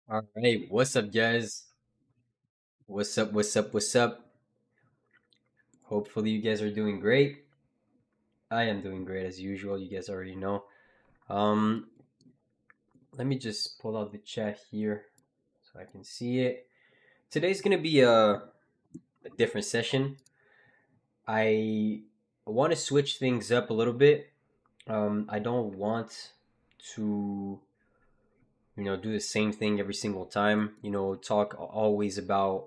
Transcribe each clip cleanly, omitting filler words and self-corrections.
All right, what's up, guys? What's up? What's up? What's up? Hopefully, you guys are doing great. I am doing great as usual. You guys already know. Um, Let me just pull out the chat here so I can see it. Today's gonna be a different session. I want to switch things up a little bit. I don't want to, do the same thing every single time. Talk always about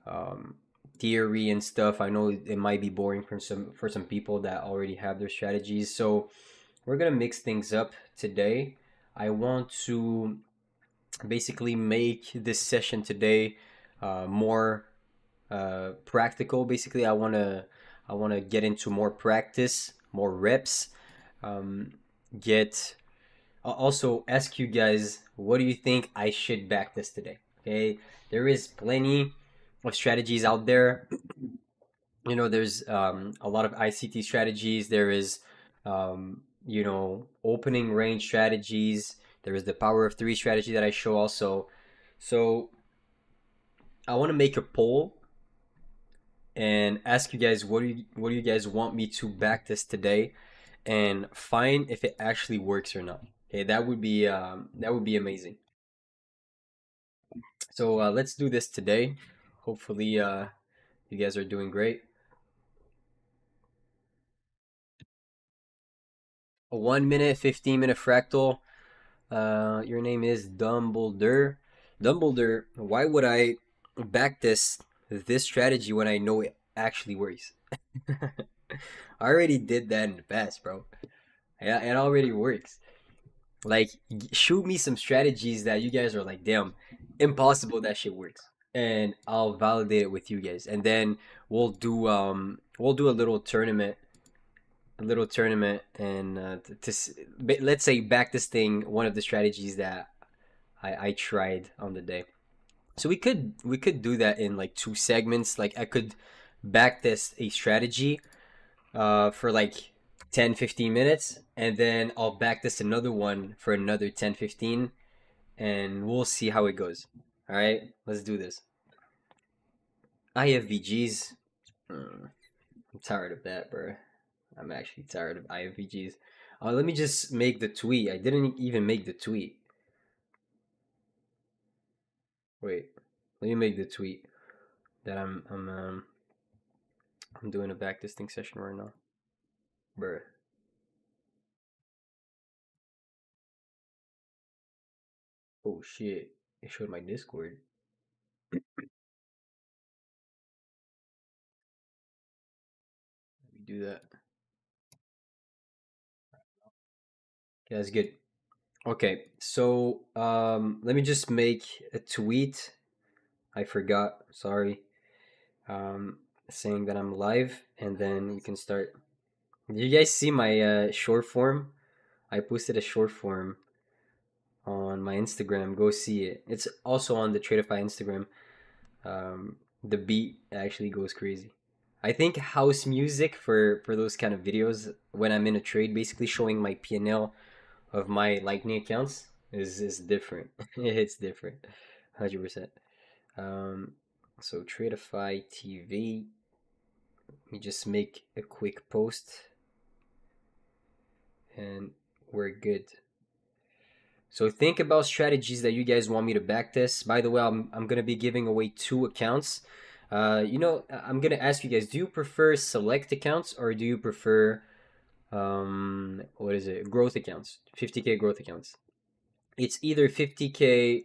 um, theory and stuff. I know it might be boring for some people that already have their strategies. So we're gonna mix things up today. I want to basically make this session today more practical. Basically, I wanna get into more practice, more reps. Um, get I'll also ask you guys, what do you think I should back this today? Okay, there is plenty of strategies out there. There's a lot of ICT strategies. There is, opening range strategies. There is the power of three strategy that I show also. So I want to make a poll and ask you guys, what do you guys want me to back this today, and find if it actually works or not. Okay, that would be amazing. So let's do this today. Hopefully, you guys are doing great. A 1 minute, 15-minute fractal. Your name is Dumbledore. Dumbledore, why would I back this strategy when I know it actually works? I already did that in the past, bro. Yeah, it already works. Like, shoot me some strategies that you guys are like, damn, impossible that shit works, and I'll validate it with you guys, and then we'll do a little tournament, and let's say back this thing, one of the strategies that I tried on the day. So we could do that in like two segments. Like I could back test a strategy for like 10-15 minutes, and then I'll back test another one for another 10-15, and we'll see how it goes. All right, let's do this. IFVGs. I'm tired of that, bro. I'm actually tired of IFVGs. Let me just make the tweet. I didn't even make the tweet. Wait, let me make the tweet that I'm doing a backtesting session right now, bro. Oh shit! It showed my Discord. Let me do that. Okay, that's good. Okay, so let me just make a tweet. I forgot. Sorry. Saying that I'm live, and then we can start. Did you guys see my short form? I posted a short form on my Instagram. Go see it. It's also on the Tradeify Instagram. The beat actually goes crazy. I think house music for those kind of videos when I'm in a trade, basically showing my P&L of my Lightning accounts is different. It's different, 100%. Um, so Tradeify TV. Let me just make a quick post, and we're good. So think about strategies that you guys want me to backtest. By the way, I'm gonna be giving away two accounts. I'm gonna ask you guys: do you prefer select accounts, or do you prefer what is it? Growth accounts, 50K growth accounts. It's either 50K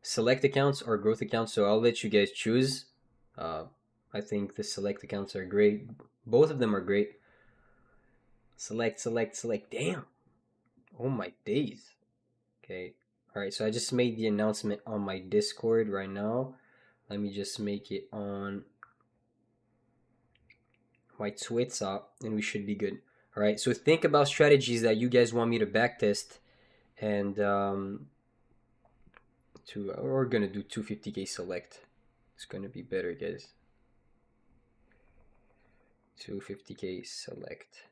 select accounts or growth accounts. So I'll let you guys choose. Uh, I think the select accounts are great. Both of them are great. Select, select, select. Damn. Oh my days. Okay. All right. So I just made the announcement on my Discord right now. Let me just make it on my Twitter, and we should be good. All right. So think about strategies that you guys want me to backtest, and we're gonna do 250K select. It's gonna be better, guys. 250K select.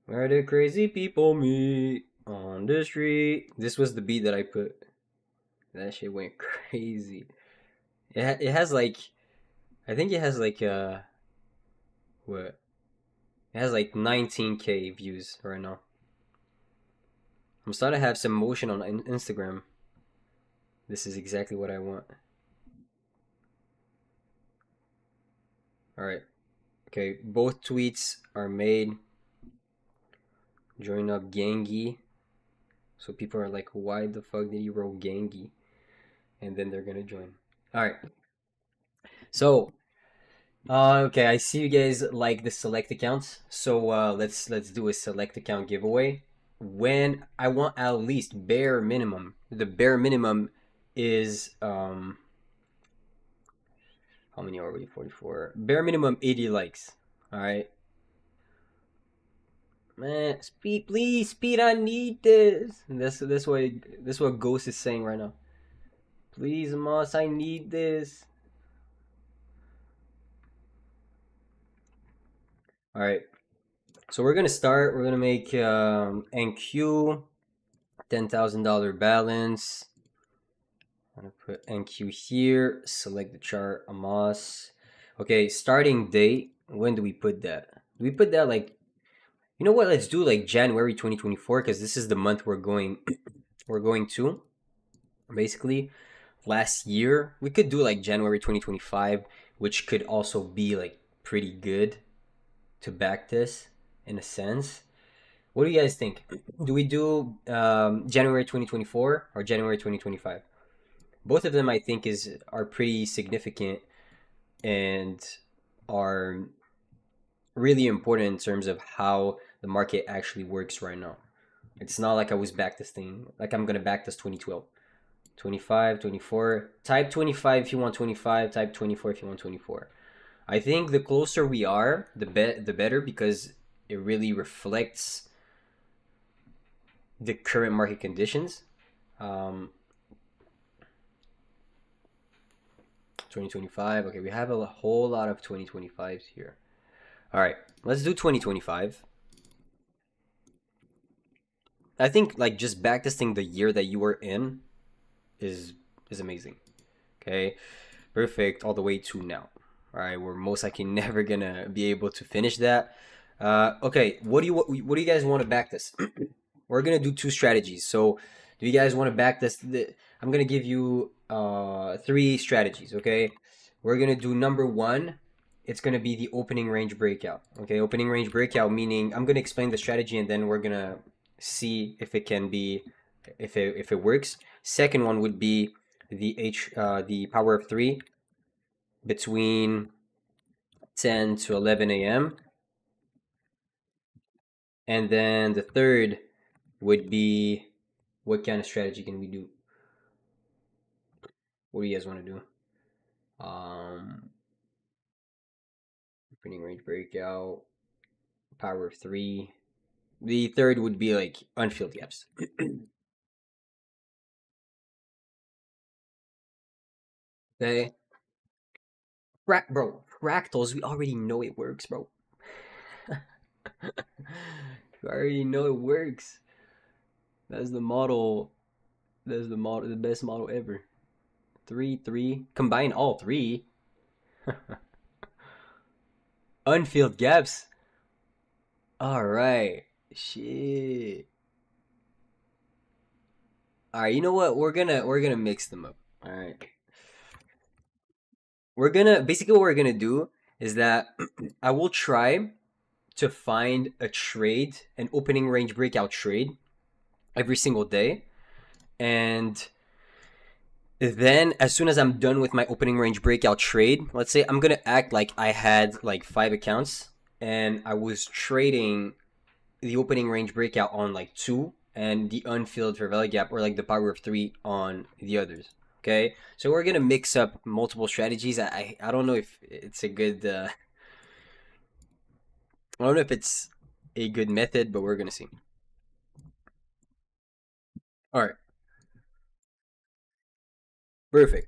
Where the crazy people meet. on the street. This was the beat that I put. That shit went crazy. It has like, I think it has like what? It has like 19K views right now. I'm starting to have some motion on Instagram. This is exactly what I want. All right. Okay, both tweets are made. Join up Gangi. So people are like, why the fuck did you roll Gangi? And then they're gonna join. All right. So, okay, I see you guys like the select accounts. So let's do a select account giveaway. When I want at least bare minimum. The bare minimum is how many are we? 44. Bare minimum 80 likes. All right. Man, speed, please, speed. I need this. That's what Ghost is saying right now. Please, Moss, I need this. All right. So we're gonna start. We're gonna make NQ $10,000 balance. I'm gonna put NQ here. Select the chart. Amos. Okay. Starting date. When do we put that? Do we put that like? You know what? Let's do like January 2024 because this is the month we're going. We're going to. Basically, last year we could do like January 2025, which could also be like pretty good to back this in a sense. What do you guys think? Do we do January 2024 or January 2025? Both of them, I think, are pretty significant and are really important in terms of how the market actually works right now. It's not like I was backtesting, like I'm gonna backtest 2012, 25, 24. Type 25 if you want 25. Type 24 if you want 24. I think the closer we are, the better because it really reflects the current market conditions. 2025. Okay, we have a whole lot of 2025s here. All right, let's do 2025. I think like just backtesting the year that you were in is amazing. Okay, perfect all the way to now. All right, we're most likely never gonna be able to finish that. Okay, what do you guys want to backtest? We're gonna do two strategies. So, do you guys want to backtest? I'm gonna give you 3 strategies. Okay, we're gonna do number one. It's gonna be the opening range breakout. Okay, opening range breakout meaning I'm gonna explain the strategy and then we're gonna see if it can be if it works. Second one would be the power of 3 between 10 to 11 a.m. And then the third would be what kind of strategy can we do? What do you guys want to do? Opening range breakout, power of 3. The third would be like unfilled gaps. Okay. Bro, fractals, we already know it works, bro. We already know it works. That's the model. That's the model, the best model ever. 3, 3. Combine all 3. Unfilled gaps. All right. Shit. All right. You know what? We're gonna mix them up. All right. We're gonna basically what we're gonna do is that I will try to find a trade, an opening range breakout trade every single day, and then as soon as I'm done with my opening range breakout trade, let's say I'm gonna act like I had like 5 accounts and I was trading the opening range breakout on like 2 and the unfilled fair value gap or like the power of 3 on the others. Okay, so we're gonna mix up multiple strategies. I don't know if it's a good I don't know if it's a good method, but we're gonna see. All right, perfect.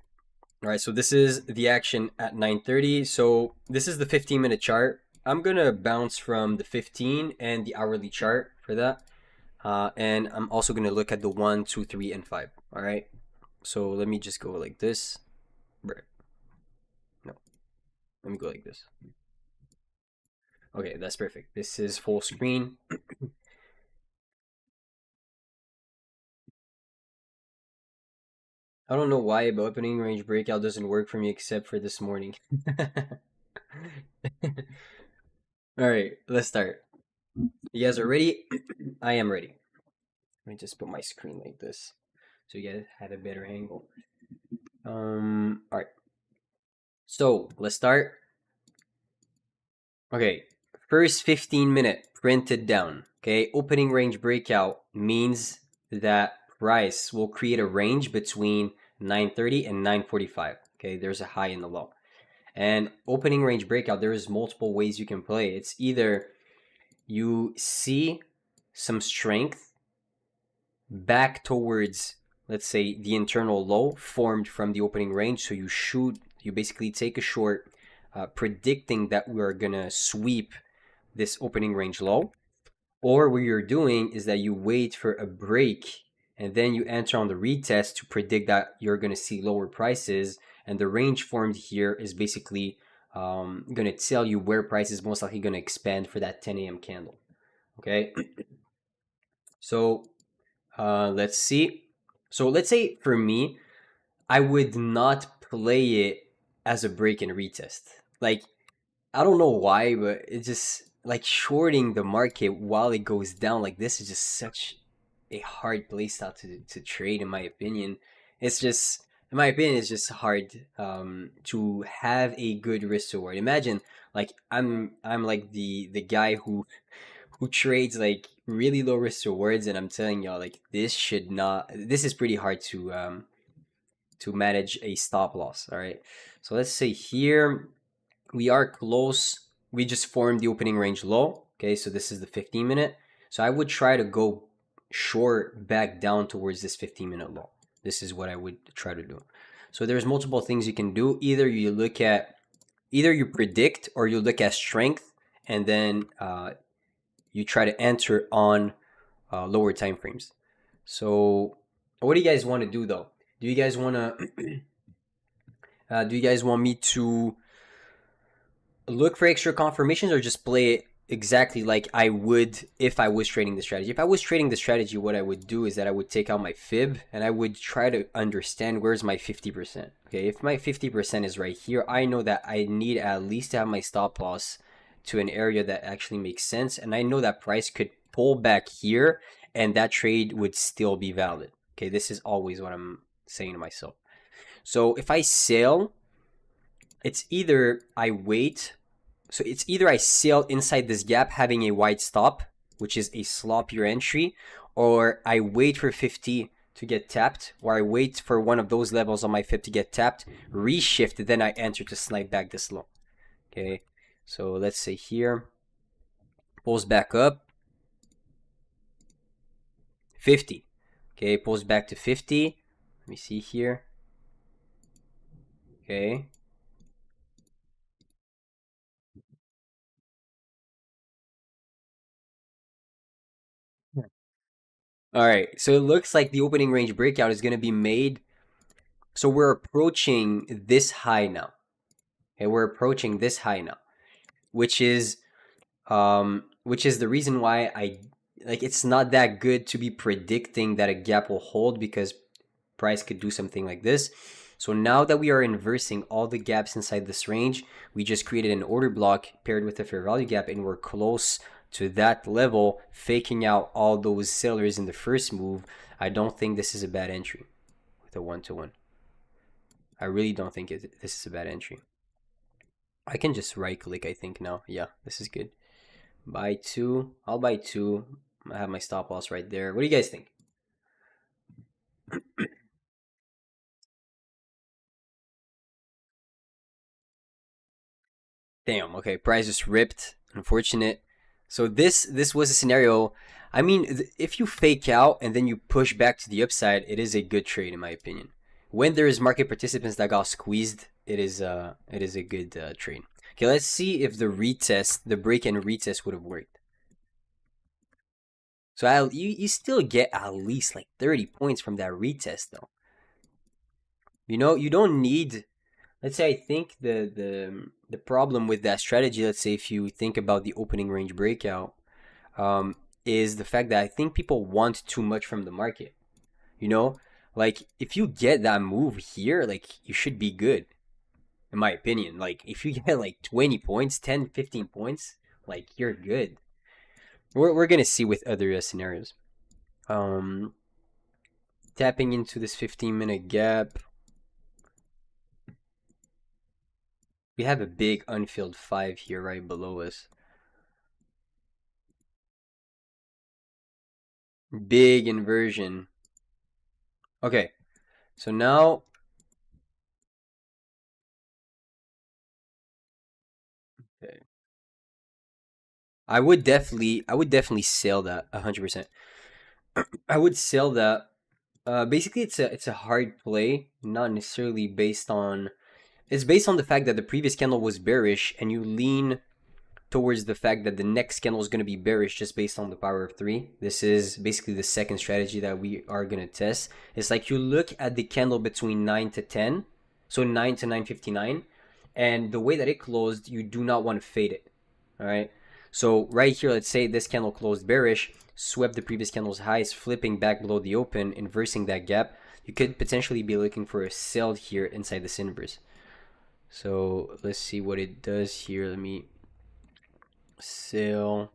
All right, so this is the action at 9:30. So this is the 15-minute chart. I'm gonna bounce from the 15 and the hourly chart for that. And I'm also gonna look at the 1, 2, 3, and 5. All right. So let me just go like this. Right. No, let me go like this. Okay, that's perfect. This is full screen. I don't know why, but opening range breakout doesn't work for me except for this morning. All right, let's start. You guys are ready? I am ready. Let me just put my screen like this so you guys had a better angle. All right. So let's start. Okay, first 15-minute printed down. Okay, opening range breakout means that price will create a range between 930 and 945. Okay, there's a high and a low. And opening range breakout, there's multiple ways you can play. It's either you see some strength back towards, let's say, the internal low formed from the opening range. So you basically take a short, predicting that we're gonna sweep this opening range low. Or what you're doing is that you wait for a break and then you enter on the retest to predict that you're gonna see lower prices. And the range formed here is basically gonna tell you where price is most likely gonna expand for that 10 a.m. candle. Okay, so let's see. So let's say for me, I would not play it as a break and retest. Like, I don't know why, but it just like shorting the market while it goes down like this is just such a hard playstyle to trade, in my opinion. It's just, in my opinion, it's just hard to have a good risk reward. Imagine like I'm like the guy who trades like really low risk rewards, and I'm telling y'all like this should not. This is pretty hard to manage a stop loss. All right, so let's say here we are close. We just formed the opening range low. Okay, so this is the 15-minute. So I would try to go short back down towards this 15-minute low. This is what I would try to do. So there's multiple things you can do. Either you predict or you look at strength, and then you try to enter on lower time frames. So what do you guys want to do though? Do you guys want to? Do you guys want me to look for extra confirmations or just play it exactly like I would if I was trading the strategy? If I was trading the strategy, what I would do is that I would take out my fib and I would try to understand where's my 50%. Okay, if my 50% is right here, I know that I need at least to have my stop loss to an area that actually makes sense, and I know that price could pull back here and that trade would still be valid. Okay, this is always what I'm saying to myself. So if I sell, it's either I wait. So it's either I sell inside this gap having a wide stop, which is a sloppier entry, or I wait for 50 to get tapped, or I wait for one of those levels on my fib to get tapped, reshift, then I enter to snipe back this low. Okay, so let's say here, pulls back up, 50. Okay, pulls back to 50. Let me see here. Okay. All right, so it looks like the opening range breakout is going to be made. So we're approaching this high now. Okay, we're approaching this high now, which is the reason why I like it's not that good to be predicting that a gap will hold, because price could do something like this. So now that we are inversing all the gaps inside this range, we just created an order block paired with a fair value gap, and we're close to that level, faking out all those sellers in the first move. I don't think this is a bad entry with a 1-to-1. I really don't think this is a bad entry. I can just right click, I think, now. Yeah, this is good. Buy two. I'll buy two. I have my stop loss right there. What do you guys think? Damn. Okay, price just ripped. Unfortunate. So this was a scenario. I mean, if you fake out and then you push back to the upside, it is a good trade in my opinion. When there is market participants that got squeezed, it is a good trade. Okay, let's see if the break and retest would have worked. So you still get at least like 30 points from that retest though. You don't need, let's say, I think the problem with that strategy, let's say if you think about the opening range breakout, um, is the fact that I think people want too much from the market. You know, like if you get that move here, like you should be good, in my opinion. Like if you get like 20 points, 10, 15 points, like you're good. We're gonna see with other scenarios. Um, Tapping into this 15-minute gap, we have a big unfilled 5 here right below us. Big inversion. Okay, so now, okay, I would definitely sell that 100%. I would sell that. Basically, it's a hard play, not necessarily based on. It's based on the fact that the previous candle was bearish, and you lean towards the fact that the next candle is going to be bearish just based on the power of three. This is basically the second strategy that we are going to test. It's like you look at the candle between 9 to 10, so 9 to 9:59, and the way that it closed, you do not want to fade it. All right. So right here, let's say this candle closed bearish, swept the previous candle's highs, flipping back below the open, inversing that gap. You could potentially be looking for a sell here inside this inverse. So let's see what it does here. Let me sell.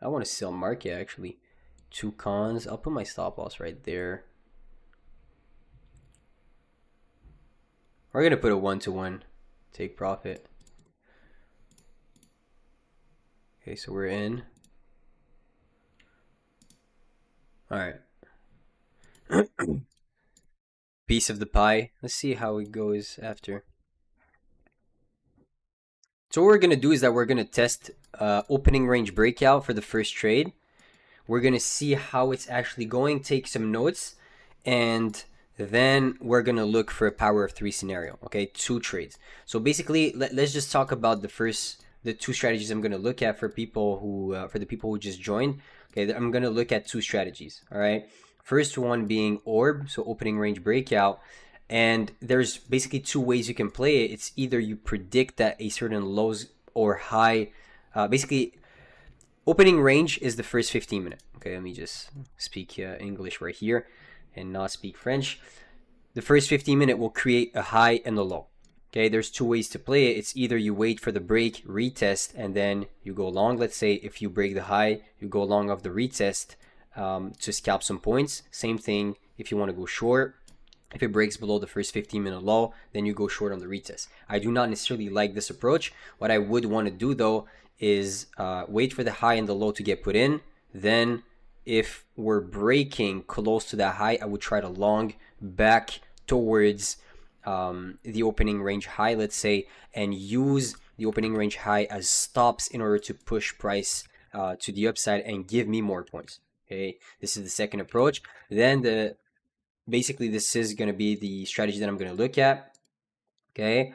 I want to sell market actually. Two cons. I'll put my stop loss right there. We're gonna put a 1-to-1. Take profit. Okay, so we're in. All right. Piece of the pie. Let's see how it goes after. So what we're gonna do is that we're gonna test opening range breakout for the first trade. We're gonna see how it's actually going, take some notes, and then we're gonna look for a power of three scenario. Okay, 2 trades. So basically, let's just talk about the 2 strategies I'm gonna look at for people who for the people who just joined. Okay, I'm gonna look at 2 strategies. All right, first one being orb, so opening range breakout. And there's basically 2 ways you can play it. It's either you predict that a certain lows or high, basically opening range is the first 15 minutes. Okay, let me just speak English right here and not speak French. The first 15 minutes will create a high and a low. Okay, there's 2 ways to play it. It's either you wait for the break, retest, and then you go long. Let's say if you break the high, you go long of the retest to scalp some points. Same thing if you want to go short. If it breaks below the first 15-minute low, then you go short on the retest. I do not necessarily like this approach. What I would want to do though is wait for the high and the low to get put in. Then if we're breaking close to that high, I would try to long back towards the opening range high, let's say, and use the opening range high as stops in order to push price to the upside and give me more points. Okay, this is the second approach. Then basically this is going to be the strategy that I'm going to look at. Okay,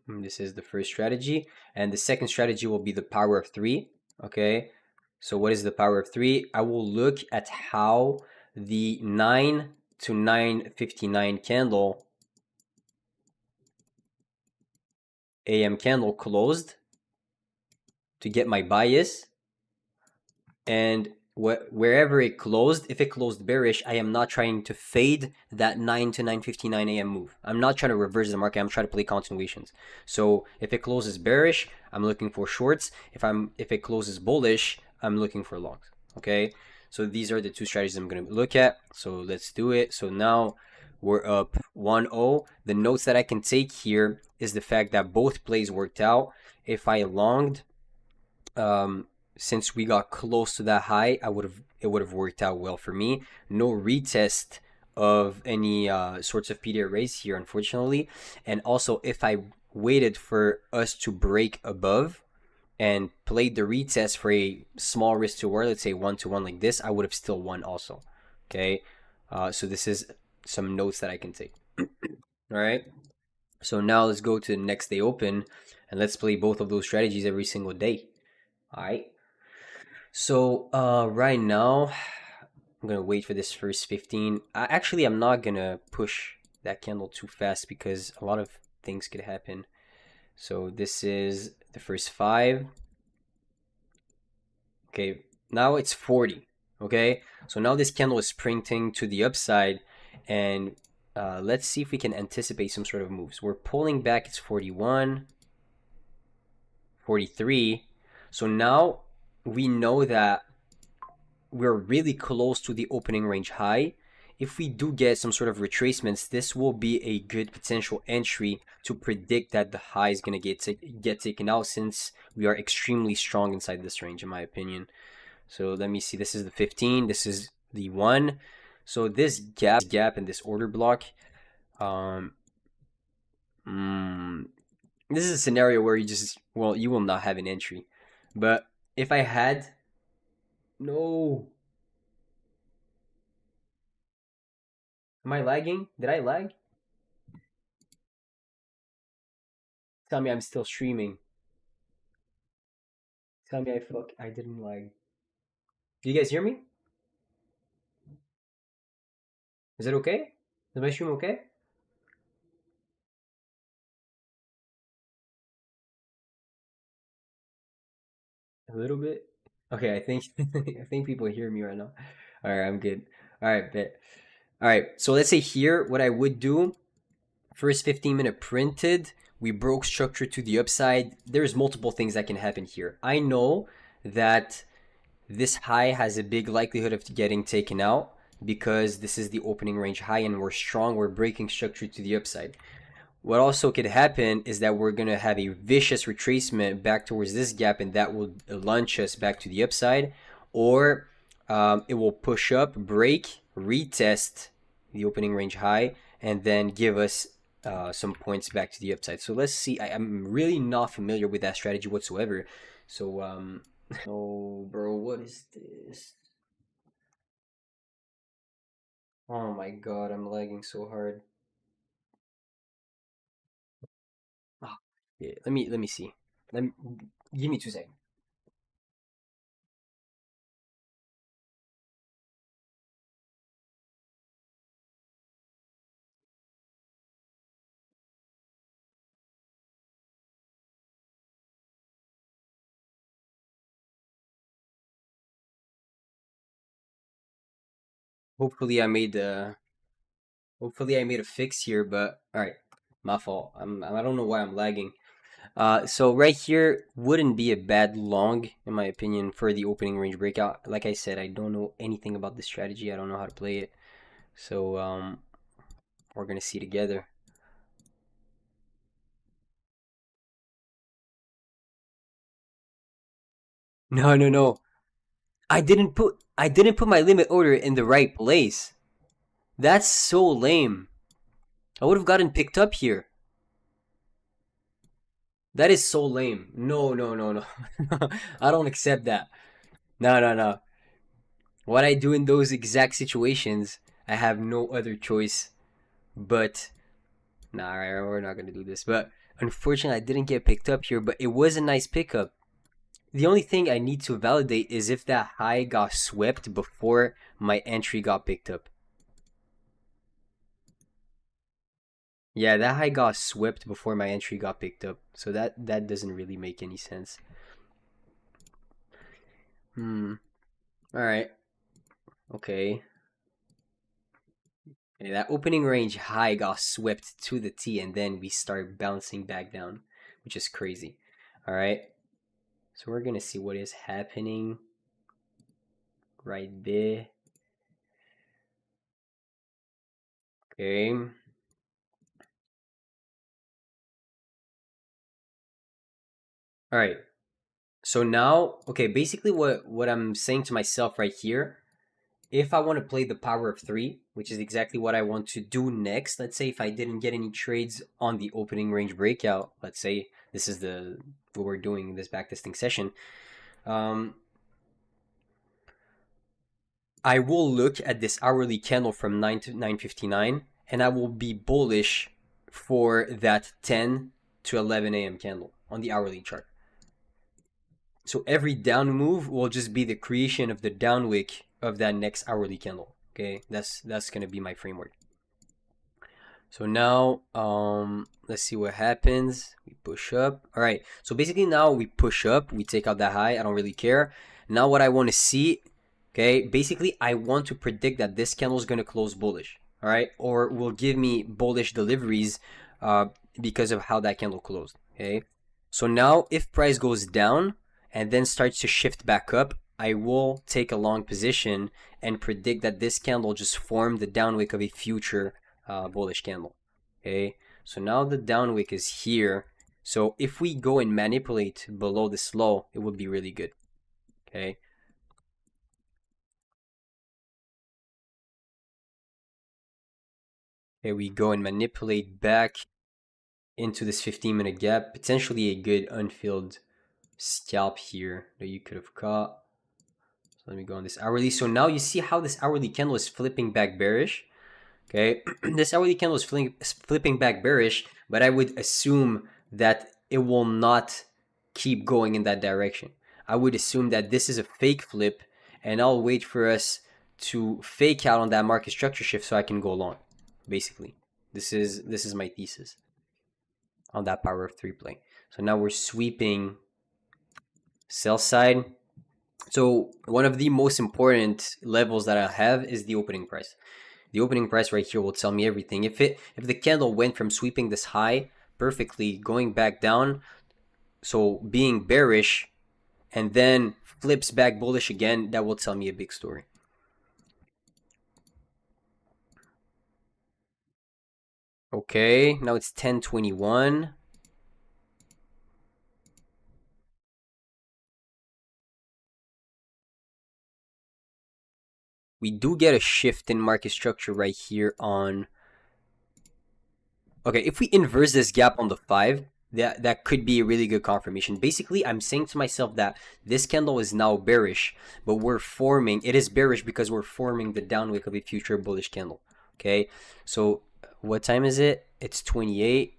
this is the first strategy, and the second strategy will be the power of three. Okay, so what is the power of three? I will look at how the 9 to 9:59 candle AM candle closed to get my bias, and wherever it closed, if it closed bearish, I am not trying to fade that 9 to 9:59 a.m. move. I'm not trying to reverse the market. I'm trying to play continuations. So if it closes bearish, I'm looking for shorts. If it closes bullish, I'm looking for longs. Okay, so these are the 2 strategies I'm going to look at. So let's do it. So now we're up 1-0. The notes that I can take here is the fact that both plays worked out. If I longed, since we got close to that high, it would have worked out well for me. No retest of any sorts of PD arrays here, unfortunately. And also, if I waited for us to break above and played the retest for a small risk to reward, let's say 1-to-1 like this, I would have still won also. Okay, so this is some notes that I can take. All right, so now let's go to the next day open and let's play both of those strategies every single day. All right. So right now, I'm gonna wait for this first 15. Actually, I'm not gonna push that candle too fast because a lot of things could happen. So this is the first 5. Okay, now it's 40. Okay, so now this candle is printing to the upside, and let's see if we can anticipate some sort of moves. We're pulling back. It's 41, 43. So now we know that we're really close to the opening range high. If we do get some sort of retracements, this will be a good potential entry to predict that the high is going to get taken out, since we are extremely strong inside this range, in my opinion. So let me see. This is the 15. This is the 1. So this gap in this order block, um, mm, this is a scenario where you will not have an entry. But if I had, no, am I lagging? Did I lag? Tell me I'm still streaming. Tell me I didn't lag. Do you guys hear me? Is it okay? Is my stream okay? A little bit. Okay, I think I think people hear me right now. All right, I'm good. All right, bet. All right, so let's say here what I would do. First 15-minute printed, we broke structure to the upside. There's multiple things that can happen here. I know that this high has a big likelihood of getting taken out because this is the opening range high and we're strong. We're breaking structure to the upside. What also could happen is that we're going to have a vicious retracement back towards this gap, and that will launch us back to the upside, or it will push up, break, retest the opening range high, and then give us some points back to the upside. So let's see. I'm really not familiar with that strategy whatsoever. So, oh, bro, what is this? Oh my god, I'm lagging so hard. Oh, yeah, let me see. Let me give me 2 seconds. Hopefully I made hopefully I made a fix here, but all right, my fault. I don't know why I'm lagging. So right here wouldn't be a bad long in my opinion for the opening range breakout. Like I said, I don't know anything about this strategy. I don't know how to play it. So we're gonna see together. No, no, no. I didn't put my limit order in the right place. That's so lame. I would have gotten picked up here. That is so lame. No, no, no, no. I don't accept that. No, no, no. What I do in those exact situations, I have no other choice but. Nah, we're not gonna do this. But unfortunately, I didn't get picked up here, but it was a nice pickup. The only thing I need to validate is if that high got swept before my entry got picked up. Yeah, that high got swept before my entry got picked up. So that doesn't really make any sense. Hmm. All right. Okay. Okay, that opening range high got swept to the T, and then we start bouncing back down, which is crazy. All right. So we're gonna see what is happening right there. Okay. All right. So now, okay, basically what I'm saying to myself right here, if I want to play the power of 3, which is exactly what I want to do next, let's say if I didn't get any trades on the opening range breakout, let's say this is the what we're doing in this backtesting session, um, I will look at this hourly candle from 9 to 9:59, and I will be bullish for that 10 to 11 a.m. candle on the hourly chart. So every down move will just be the creation of the down wick of that next hourly candle. Okay, that's gonna be my framework. So now, let's see what happens. We push up. All right. So basically now we push up. We take out that high. I don't really care. Now what I want to see, okay, basically I want to predict that this candle is going to close bullish. All right. Or will give me bullish deliveries because of how that candle closed. Okay. So now if price goes down and then starts to shift back up, I will take a long position and predict that this candle just formed the downwick of a future bullish candle. Okay, so now the down wick is here. So if we go and manipulate below this low, it would be really good. Okay. Okay, we go and manipulate back into this 15-minute gap, potentially a good unfilled scalp here that you could have caught. So let me go on this hourly. So now you see how this hourly candle is flipping back bearish. Okay, this hourly candle is flipping back bearish, but I would assume that it will not keep going in that direction. I would assume that this is a fake flip, and I'll wait for us to fake out on that market structure shift so I can go long. Basically, this is my thesis on that power of 3 play. So now we're sweeping sell side. So one of the most important levels that I have is the opening price. The opening price right here will tell me everything. If the candle went from sweeping this high perfectly, going back down, so being bearish, and then flips back bullish again, that will tell me a big story. Okay, now it's 10:21. We do get a shift in market structure right here on... Okay, if we inverse this gap on the 5, that could be a really good confirmation. Basically, I'm saying to myself that this candle is now bearish, but it is bearish because we're forming the downwick of a future bullish candle. Okay, so what time is it? It's 28.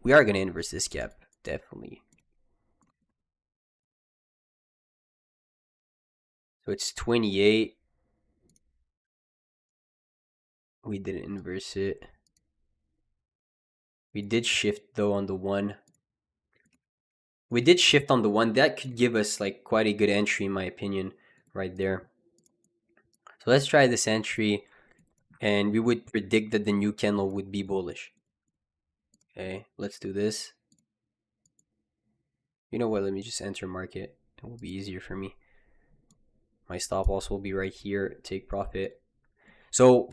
We are going to inverse this gap, definitely. So it's 28. We didn't inverse it. We did shift though on the 1. We did shift on the 1. That could give us like quite a good entry in my opinion right there. So let's try this entry, and we would predict that the new candle would be bullish. Okay, let's do this. You know what, let me just enter market. It will be easier for me. My stop loss will be right here, take profit. So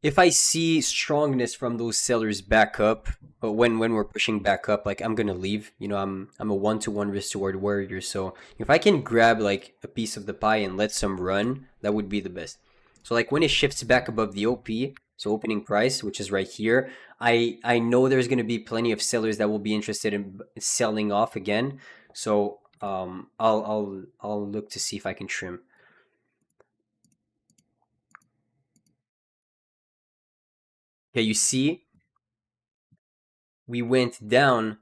if I see strongness from those sellers back up, but when we're pushing back up, like I'm gonna leave. You know, I'm a 1-to-1 risk reward warrior. So if I can grab like a piece of the pie and let some run, that would be the best. So like when it shifts back above the OP, so opening price, which is right here, I know there's gonna be plenty of sellers that will be interested in selling off again. So I'll look to see if I can trim. Okay, you see, we went down,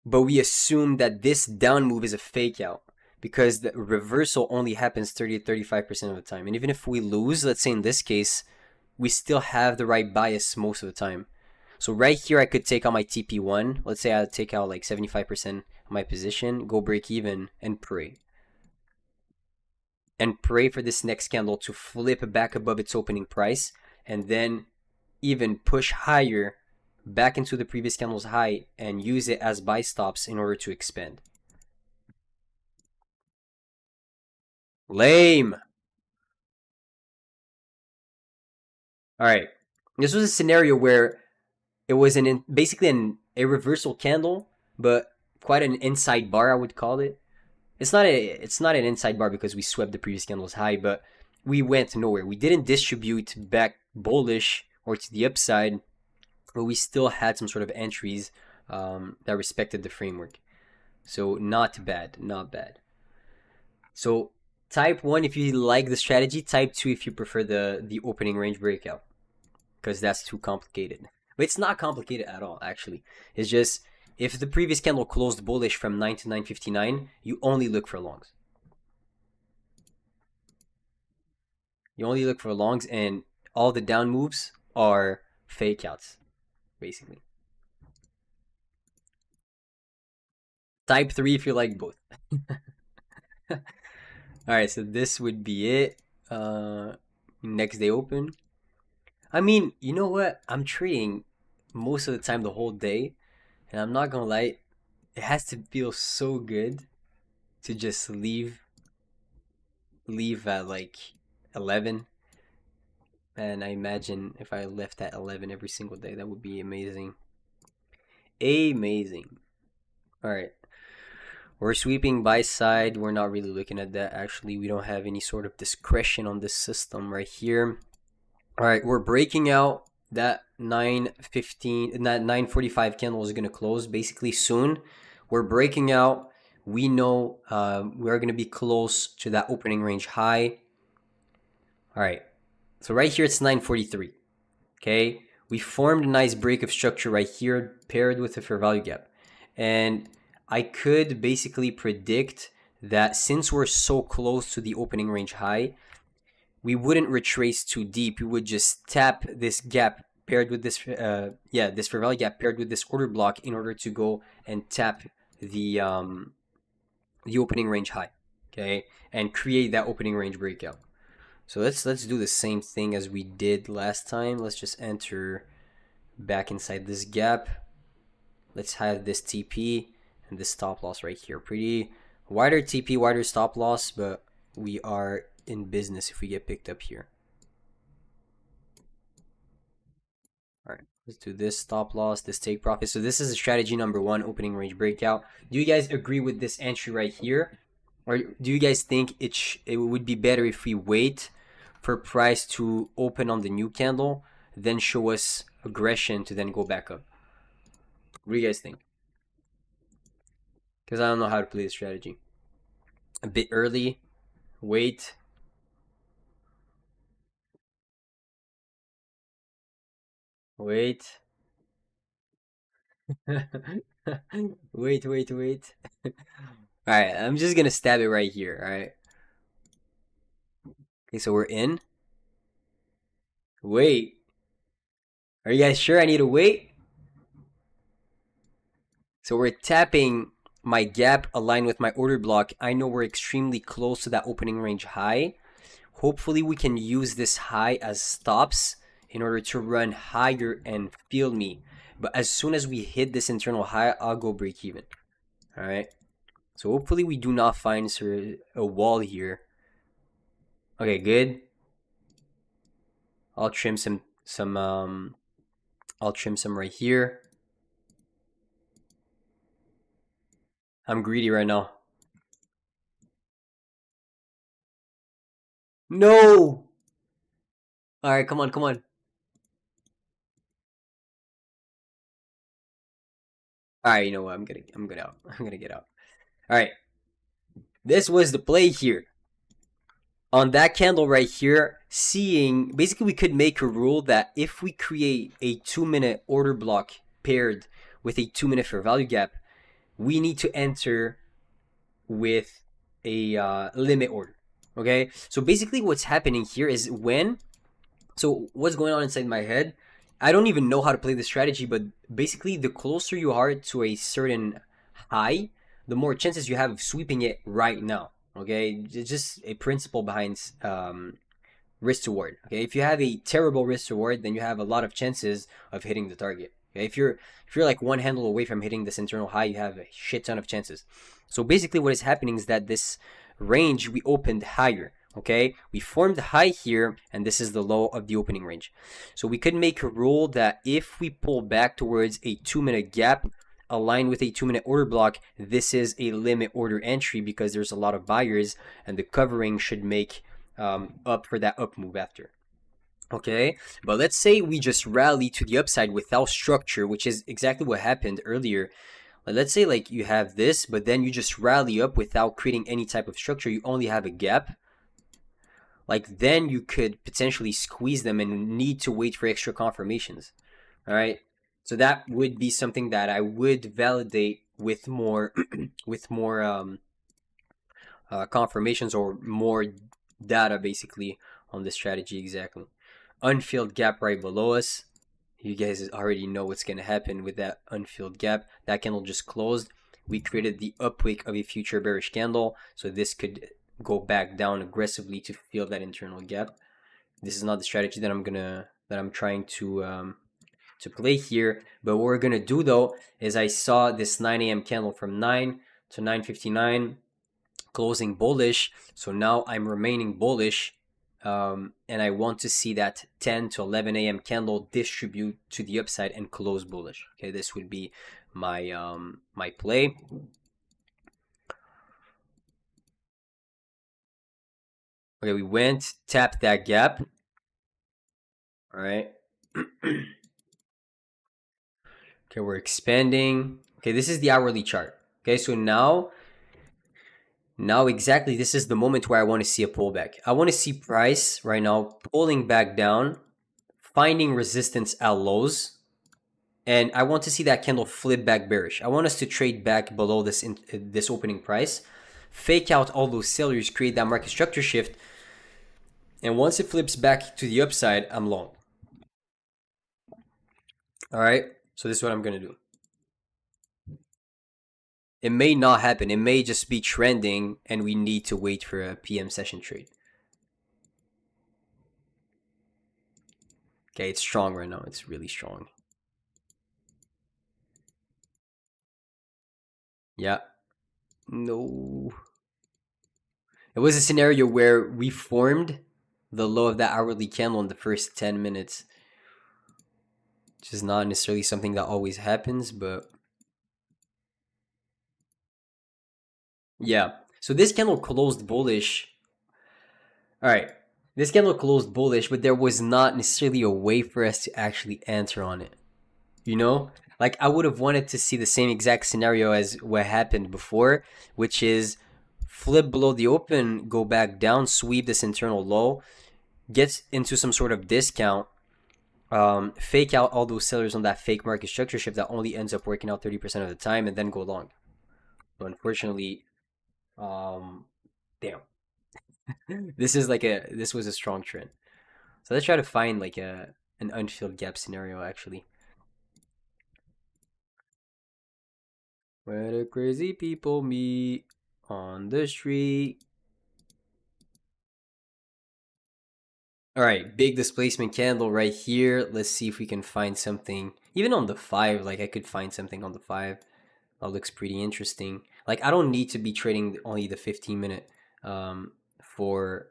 but we assume that this down move is a fake out because the reversal only happens 30-35% of the time. And even if we lose, let's say in this case, we still have the right bias most of the time. So right here, I could take out my TP1. Let's say I take out like 75% of my position, go break even, and pray. And pray for this next candle to flip back above its opening price, and then even push higher back into the previous candle's high and use it as buy stops in order to expand. Lame. All right. This was a scenario where it was basically a reversal candle, but quite an inside bar, I would call it. It's not an inside bar because we swept the previous candle's high, but we went nowhere. We didn't distribute back bullish or to the upside, but we still had some sort of entries that respected the framework. So not bad, not bad. So type 1 if you like the strategy, type 2 if you prefer the opening range breakout, because that's too complicated. But it's not complicated at all, actually. It's just If the previous candle closed bullish from 9 to 9.59, you only look for longs. You only look for longs, and all the down moves are fake outs, basically. Type 3 if you like both. Alright, so this would be it. Next day open. I mean, you know what? I'm trading most of the time the whole day, and I'm not gonna lie, it has to feel so good to just leave at like 11. And I imagine if I left at 11 every single day, that would be amazing. Amazing. Alright. We're sweeping buy side. We're not really looking at that. Actually, we don't have any sort of discretion on this system right here. Alright, we're breaking out. That 9:15, that 9:45 candle is going to close basically soon. We're breaking out. We know we're going to be close to that opening range high. Alright, so right here it's 9:43. Okay, we formed a nice break of structure right here paired with a fair value gap. And I could basically predict that since we're so close to the opening range high, we wouldn't retrace too deep. We would just tap this gap paired with this, this fair value gap paired with this order block in order to go and tap the opening range high, okay, and create that opening range breakout. So let's do the same thing as we did last time. Let's just enter back inside this gap. Let's have this TP and this stop loss right here. Pretty wider TP, wider stop loss, but we are in business if we get picked up here. All right, let's do this stop loss, this take profit. So this is strategy number 1, opening range breakout. Do you guys agree with this entry right here? Or do you guys think it would be better if we wait for price to open on the new candle, then show us aggression to then go back up? What do you guys think? Because I don't know how to play this strategy. A bit early, wait. Wait. Wait. Alright, I'm just gonna stab it right here, alright? Okay, so we're in. Wait. Are you guys sure I need to wait? So we're tapping my gap aligned with my order block. I know we're extremely close to that opening range high. Hopefully we can use this high as stops in order to run higher and feel me. But as soon as we hit this internal high, I'll go break even. All right. So hopefully we do not find a wall here. Okay, good. I'll trim some I'll trim some right here. I'm greedy right now. No. All right, come on. All right, you know what? I'm gonna out. I'm gonna get out. All right. This was the play here. On that candle right here, basically we could make a rule that if we create a 2-minute order block paired with a 2-minute fair value gap, we need to enter with a limit order. Okay, so basically what's happening here is what's going on inside my head, I don't even know how to play this strategy, but basically the closer you are to a certain high, the more chances you have of sweeping it right now. Okay, it's just a principle behind risk to reward. Okay, if you have a terrible risk to reward, then you have a lot of chances of hitting the target. Okay, if you're like one handle away from hitting this internal high, you have a shit ton of chances. So basically what is happening is that this range we opened higher. Okay, we formed high here, and this is the low of the opening range. So we could make a rule that if we pull back towards a 2-minute gap aligned with a 2-minute order block, this is a limit order entry because there's a lot of buyers, and the covering should make up for that up move after. Okay, but let's say we just rally to the upside without structure, which is exactly what happened earlier. Let's say like you have this, but then you just rally up without creating any type of structure. You only have a gap. Like then you could potentially squeeze them and need to wait for extra confirmations. All right. So that would be something that I would validate with more with more confirmations or more data basically on the strategy exactly. Unfilled gap right below us. You guys already know what's going to happen with that unfilled gap. That candle just closed. We created the upwick of a future bearish candle, so this could go back down aggressively to fill that internal gap. This is not the strategy that I'm trying to play here. But what we're gonna do though is I saw this 9 a.m. candle from 9 to 9:59 closing bullish. So now I'm remaining bullish, and I want to see that 10 to 11 a.m. candle distribute to the upside and close bullish. Okay, this would be my play. Okay, we went, tapped that gap. All right. Okay, we're expanding. Okay, this is the hourly chart. Okay, so now exactly this is the moment where I want to see a pullback. I want to see price right now pulling back down, finding resistance at lows, and I want to see that candle flip back bearish. I want us to trade back below this opening price, fake out all those sellers, create that market structure shift, and once it flips back to the upside, I'm long. All right, so this is what I'm gonna do. It may not happen. It may just be trending, and we need to wait for a PM session trade. Okay, it's strong right now. It's really strong. Yeah. No. It was a scenario where we formed the low of that hourly candle in the first 10 minutes. Which is not necessarily something that always happens, but yeah. So this candle closed bullish. All right. This candle closed bullish, but there was not necessarily a way for us to actually enter on it. You know? Like I would have wanted to see the same exact scenario as what happened before, which is flip below the open, go back down, sweep this internal low, get into some sort of discount, fake out all those sellers on that fake market structure shift that only ends up working out 30% of the time, and then go long. But unfortunately, um, damn, this was a strong trend. So let's try to find like an unfilled gap scenario actually. Where the crazy people meet on the street. All right, big displacement candle right here. Let's see if we can find something. Even on the 5, like I could find something on the 5. That looks pretty interesting. Like I don't need to be trading only the 15-minute for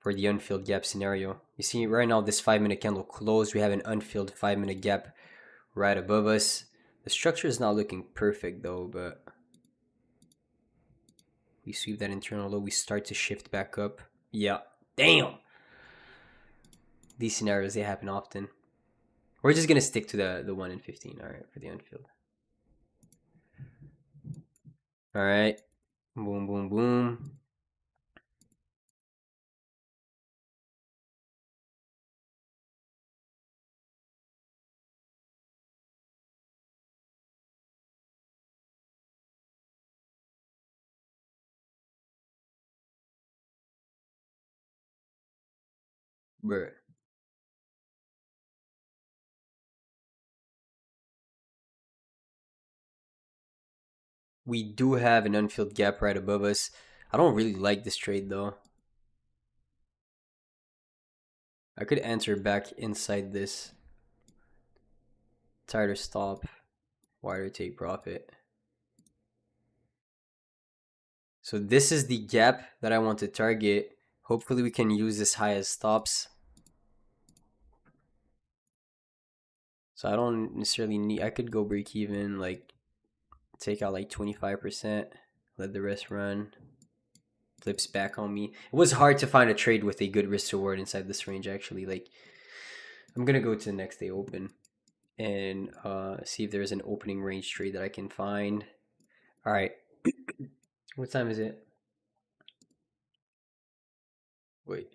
the unfilled gap scenario. You see right now this 5-minute candle closed. We have an unfilled 5-minute gap right above us. The structure is not looking perfect though, but we sweep that internal low. We start to shift back up. Yeah, damn. These scenarios, they happen often. We're just gonna stick to the 1 in 15. All right, for the unfilled. All right, boom, boom, boom. Bruh. We do have an unfilled gap right above us. I don't really like this trade though. I could enter back inside this. Tighter stop. Wider take profit. So this is the gap that I want to target. Hopefully we can use this high as stops. So I don't necessarily need, I could go break even, like take out like 25%, let the rest run. Flips back on me. It was hard to find a trade with a good risk reward inside this range actually. Like I'm gonna go to the next day open and see if there's an opening range trade that I can find. All right, what time is it? Wait,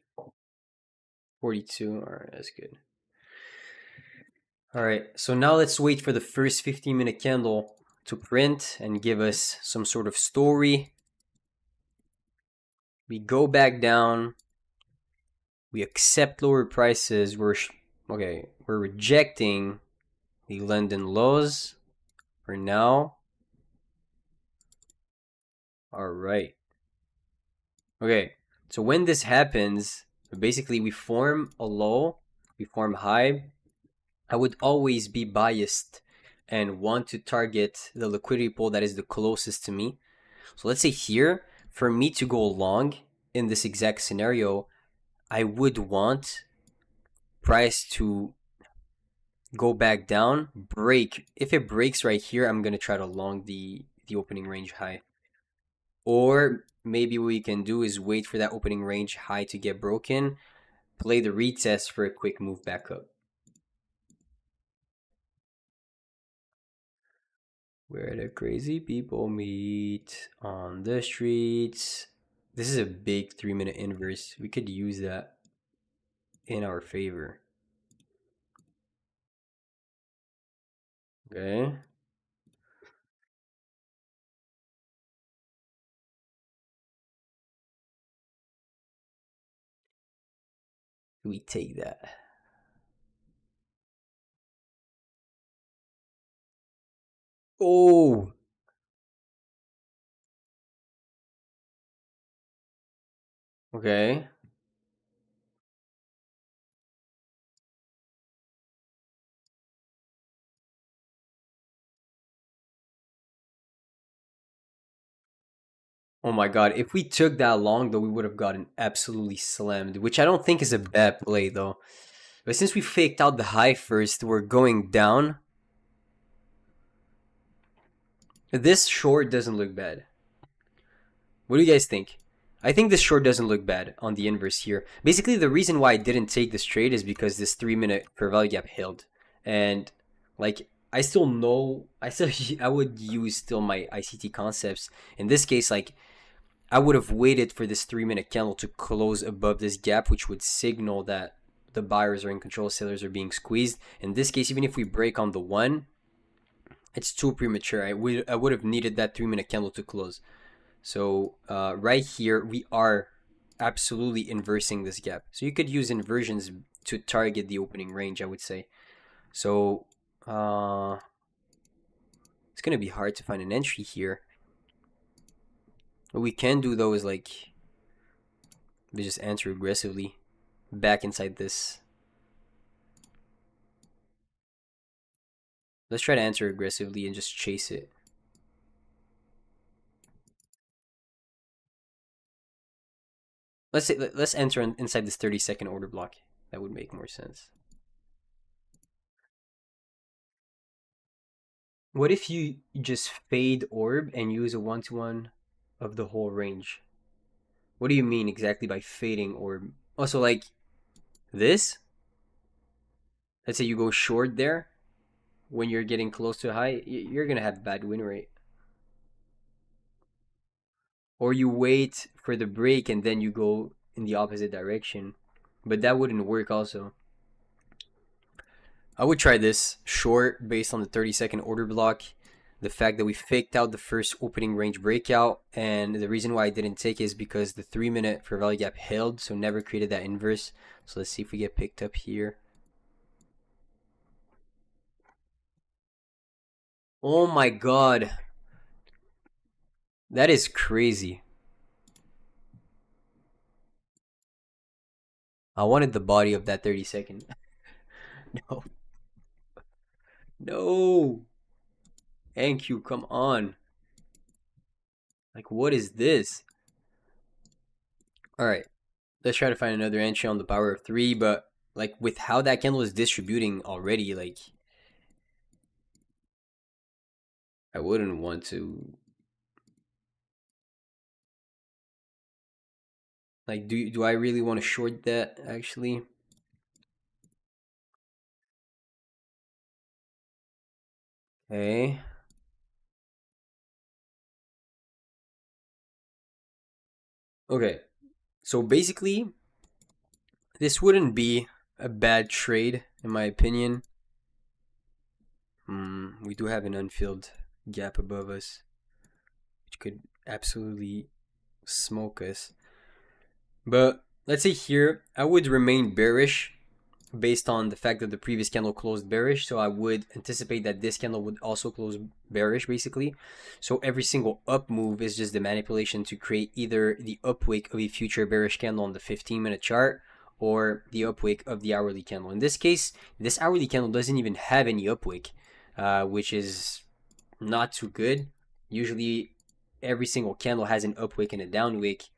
42. All right, that's good. All right, so now let's wait for the first 15-minute candle to print and give us some sort of story. We go back down. We accept lower prices. We're rejecting the London lows for now. All right. Okay, so when this happens, basically we form a low, we form high. I would always be biased and want to target the liquidity pool that is the closest to me. So let's say here, for me to go long in this exact scenario, I would want price to go back down, break. If it breaks right here, I'm going to try to long the opening range high. Or maybe what we can do is wait for that opening range high to get broken, play the retest for a quick move back up. Where the crazy people meet on the streets. This is a big 3-minute inverse. We could use that in our favor. Okay. We take that. Oh, okay. Oh my god, if we took that long though, we would have gotten absolutely slammed, which I don't think is a bad play though. But since we faked out the high first, we're going down. This short doesn't look bad. What do you guys think? I think this short doesn't look bad on the inverse here. Basically, the reason why I didn't take this trade is because this 3-minute fair value gap held. And like I still know I would use still my ICT concepts. In this case, like I would have waited for this 3-minute candle to close above this gap, which would signal that the buyers are in control, sellers are being squeezed. In this case, even if we break on the one, it's too premature. I would have needed that 3-minute candle to close. So right here, we are absolutely inversing this gap. So you could use inversions to target the opening range, I would say. So it's going to be hard to find an entry here. What we can do, though, is like we just enter aggressively back inside this. Let's try to enter aggressively and just chase it. Let's enter inside this 30-second order block. That would make more sense. What if you just fade orb and use a 1-to-1 of the whole range? What do you mean exactly by fading orb? Also, like this? Let's say you go short there when you're getting close to high, you're gonna have bad win rate. Or you wait for the break and then you go in the opposite direction. But that wouldn't work also. I would try this short based on the 30-second order block. The fact that we faked out the first opening range breakout, and the reason why I didn't take it is because the 3-minute fair value gap held, so never created that inverse. So let's see if we get picked up here. Oh my god. That is crazy. I wanted the body of that 30-second. No. No. Thank you, come on. Like, what is this? Alright. Let's try to find another entry on the power of 3, but like with how that candle is distributing already, like I wouldn't want to. Like, do I really want to short that actually? Okay. Okay. So basically, this wouldn't be a bad trade in my opinion. We do have an unfilled gap above us, which could absolutely smoke us. But let's say here, I would remain bearish based on the fact that the previous candle closed bearish. So I would anticipate that this candle would also close bearish, basically. So every single up move is just the manipulation to create either the upwick of a future bearish candle on the 15-minute chart or the upwick of the hourly candle. In this case, this hourly candle doesn't even have any upwick, which is not too good. Usually every single candle has an upwick and a downwick,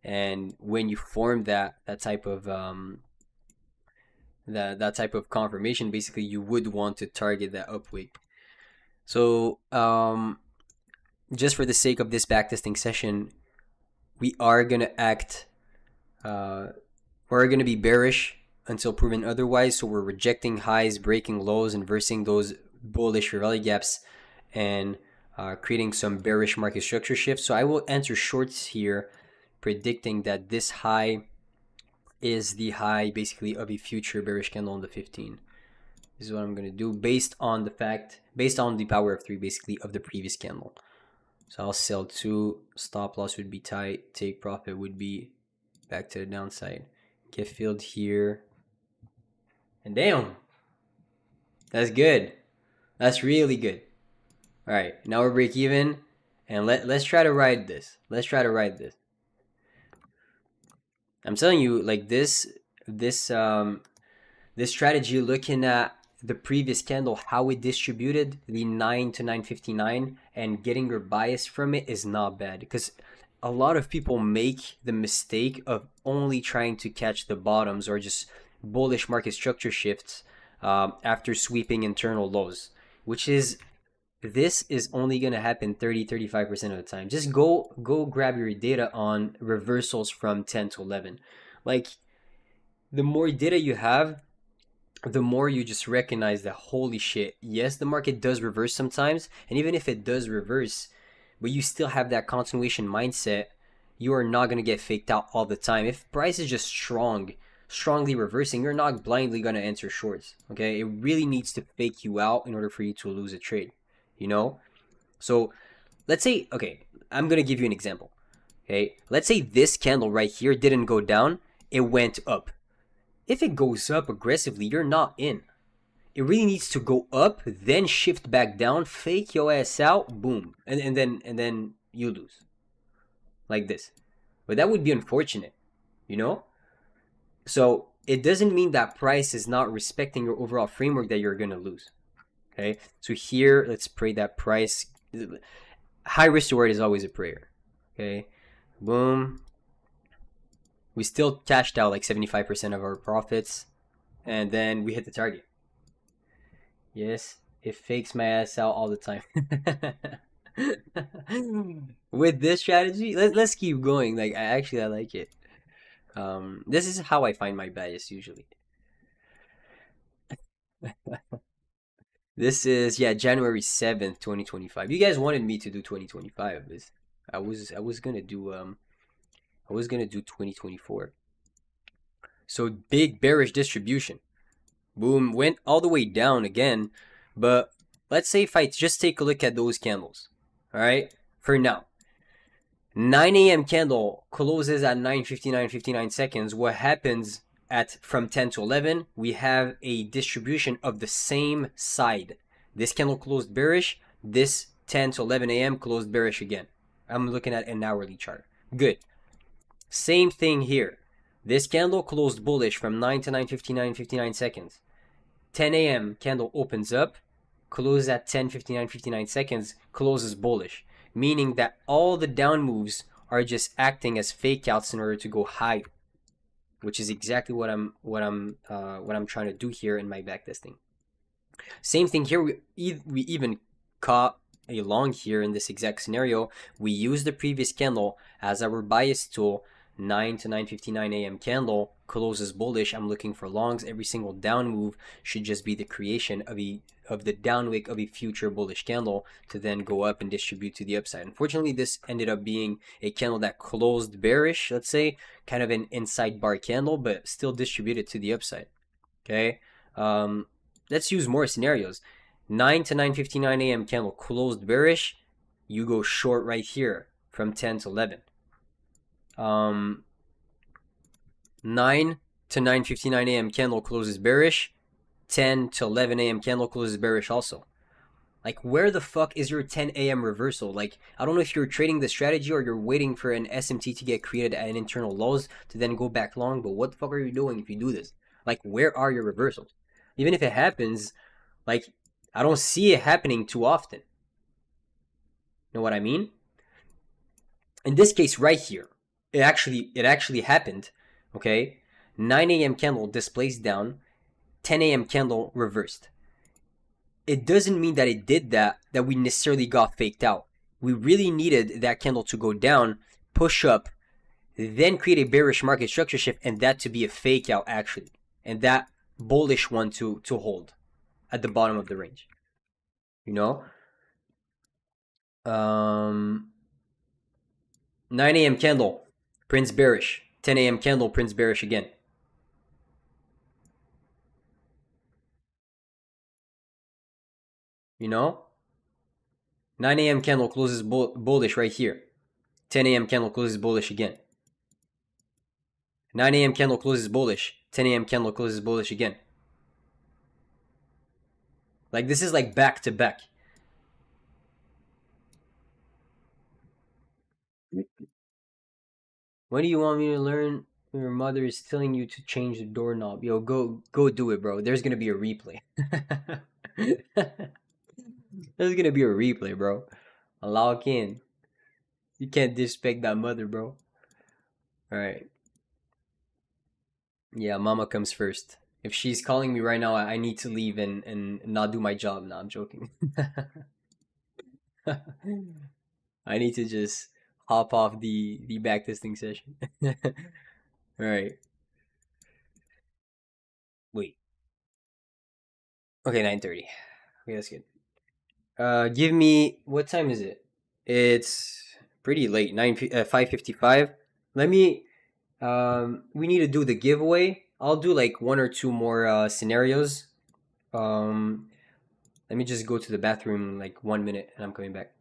and when you form that type of that type of confirmation, basically you would want to target that upwick. So just for the sake of this backtesting session, we are gonna act we're gonna be bearish until proven otherwise. So we're rejecting highs, breaking lows, inversing those bullish rally gaps, and creating some bearish market structure shifts. So I will enter shorts here, predicting that this high is the high basically of a future bearish candle on the 15. This is what I'm going to do based on the power of 3 basically of the previous candle. So I'll sell 2, stop loss would be tight, take profit would be back to the downside. Get filled here. And damn, that's good. That's really good. All right, now we're break even, and let's try to ride this. Let's try to ride this. I'm telling you, like this strategy, looking at the previous candle, how it distributed the 9 to 959, and getting your bias from it is not bad, because a lot of people make the mistake of only trying to catch the bottoms or just bullish market structure shifts after sweeping internal lows, which is, this is only going to happen 30-35% of the time. Just go grab your data on reversals from 10 to 11. Like, the more data you have, the more you just recognize that, holy shit, yes, the market does reverse sometimes, and even if it does reverse, but you still have that continuation mindset, you are not going to get faked out all the time. If price is just strongly reversing, you're not blindly going to enter shorts, okay? It really needs to fake you out in order for you to lose a trade, you know? So let's say, okay, I'm going to give you an example, okay? Let's say this candle right here didn't go down, it went up. If it goes up aggressively, you're not in. It really needs to go up, then shift back down, fake your ass out, boom, and then you lose, like this. But that would be unfortunate, you know? So it doesn't mean that price is not respecting your overall framework that you're gonna lose. Okay, so here let's pray that price, high risk reward is always a prayer. Okay, boom. We still cashed out like 75% of our profits, and then we hit the target. Yes, it fakes my ass out all the time. With this strategy, let's keep going. Like, I like it. This is how I find my bias usually. This is, yeah, January 7th, 2025. You guys wanted me to do 2025. I was gonna do 2024. So big bearish distribution. Boom, went all the way down again. But let's say if I just take a look at those candles, all right, for now. 9 a.m. candle closes at 9:59:59 seconds. What happens from 10 to 11? We have a distribution of the same side. This candle closed bearish. This 10 to 11 a.m. closed bearish again. I'm looking at an hourly chart. Good. Same thing here. This candle closed bullish from 9 to 9:59:59 seconds. 10 a.m. candle opens up, closes at 10:59:59 seconds, closes bullish, meaning that all the down moves are just acting as fake outs in order to go higher, which is exactly what I'm trying to do here in my backtesting. Same thing here. We even caught a long here in this exact scenario. We use the previous candle as our bias tool. 9 to 9:59 a.m. candle closes bullish. I'm looking for longs. Every single down move should just be the creation of the downwick of a future bullish candle to then go up and distribute to the upside. Unfortunately, this ended up being a candle that closed bearish, let's say, kind of an inside bar candle, but still distributed to the upside. Okay, let's use more scenarios. 9 to 9:59 a.m. candle closed bearish. You go short right here from 10 to 11. 9 to 9:59 a.m. candle closes bearish. 10 to 11 a.m. candle closes bearish also. Like, where the fuck is your 10 a.m. reversal? Like, I don't know if you're trading the strategy or you're waiting for an SMT to get created at an internal lows to then go back long, but what the fuck are you doing if you do this? Like, where are your reversals? Even if it happens, like, I don't see it happening too often. You know what I mean? In this case right here, it actually happened, okay? 9 a.m. candle displaced down, 10 a.m. candle reversed. It doesn't mean that it did that we necessarily got faked out. We really needed that candle to go down, push up, then create a bearish market structure shift, and that to be a fake out actually, and that bullish one to hold at the bottom of the range. You know, 9 a.m. candle prints bearish, 10 a.m. candle prints bearish again. You know, 9 a.m. candle closes bullish right here. 10 a.m. candle closes bullish again. 9 a.m. candle closes bullish. 10 a.m. candle closes bullish again. Like, this is like back to back. When do you want me to learn? Your mother is telling you to change the doorknob. Yo, go do it, bro. There's gonna be a replay. There's gonna be a replay, bro. Lock in. You can't disrespect that mother, bro. Alright. Yeah, mama comes first. If she's calling me right now, I need to leave and not do my job. No, I'm joking. I need to just hop off the backtesting session. Alright. Wait. Okay, 9:30. Okay, that's good. Give me, what time is it? It's pretty late. 5:55. Let me we need to do the giveaway. I'll do like one or two more scenarios. Let me just go to the bathroom like 1 minute and I'm coming back.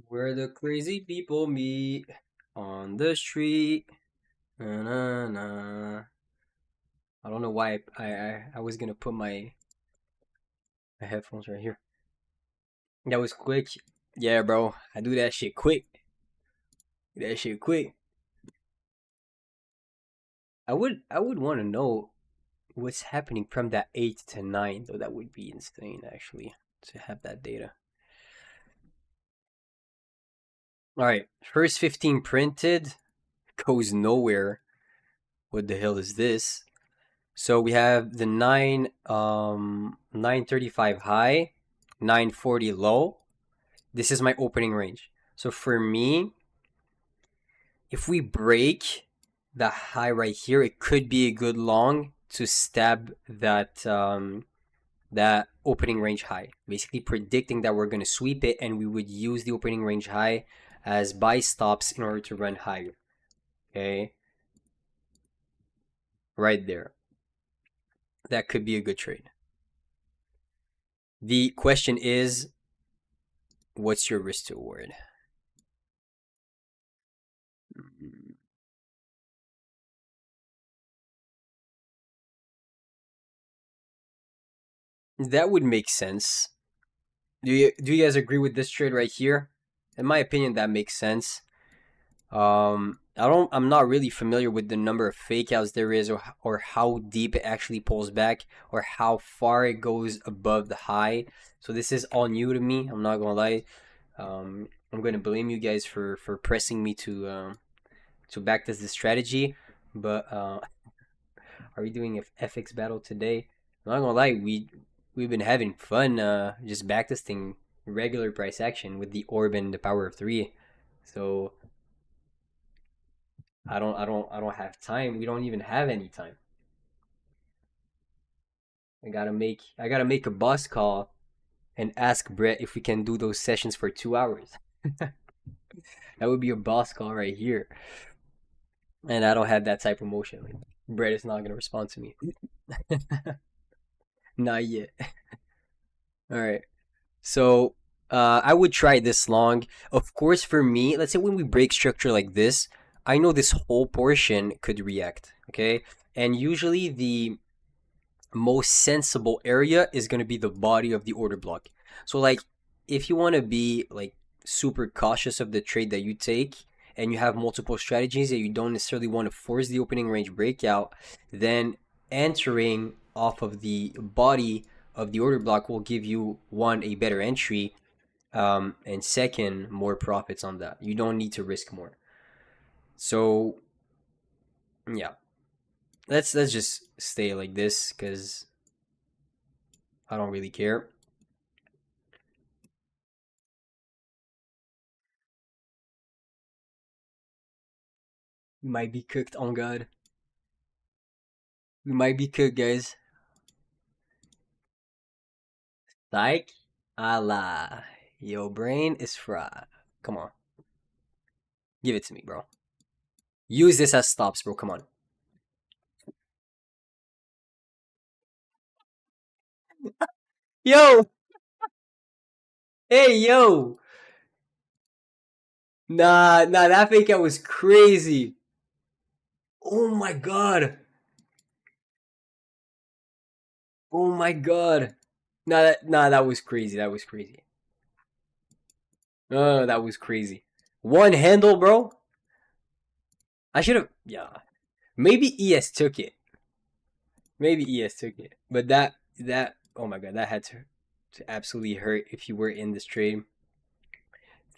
Where the crazy people meet on the street. Na, na, na. I don't know why I was gonna put my headphones right here. That was quick. Yeah, bro. I do that shit quick. That shit quick. I would want to know what's happening from that 8 to 9 though. That would be insane actually to have that data. All right, first 15 printed goes nowhere. What the hell is this? So we have the 935 high, 940 low. This is my opening range. So for me, if we break the high right here, it could be a good long to stab that that opening range high, basically predicting that we're going to sweep it, and we would use the opening range high as buy stops in order to run higher. Okay, right there. That could be a good trade. The question is, what's your risk to reward? That would make sense. Do you guys agree with this trade right here? In my opinion, that makes sense. I'm not really familiar with the number of fake outs there is, or how deep it actually pulls back, or how far it goes above the high. So this is all new to me. I'm not gonna lie. I'm gonna blame you guys for pressing me to backtest this strategy, but all Are we doing a FX battle today? I'm not gonna lie, we've been having fun just backtesting regular price action with the orb and the power of three. So I don't have time. We don't even have any time. I gotta make a boss call and ask Brett if we can do those sessions for 2 hours. That would be a boss call right here. And I don't have that type of motion. Like, Brett is not gonna respond to me. Not yet. All right. So I would try this long. Of course, for me, let's say when we break structure like this, I know this whole portion could react. Okay. And usually the most sensible area is going to be the body of the order block. So like if you want to be like super cautious of the trade that you take and you have multiple strategies that you don't necessarily want to force the opening range breakout, then entering off of the body of the order block will give you one, a better entry, and second, more profits on that. You don't need to risk more. So yeah, let's just stay like this because I don't really care. We might be cooked, on God. We might be cooked, guys. Like, Allah. Your brain is fried. Come on. Give it to me, bro. Use this as stops, bro. Come on. Yo! Hey, yo! Nah, that fake out was crazy. Oh my god. Oh my god. That was crazy. That was crazy. That was crazy. One handle, bro. I should have. Yeah. Maybe ES took it. Maybe ES took it. But that. Oh my god, that had to absolutely hurt if you were in this trade.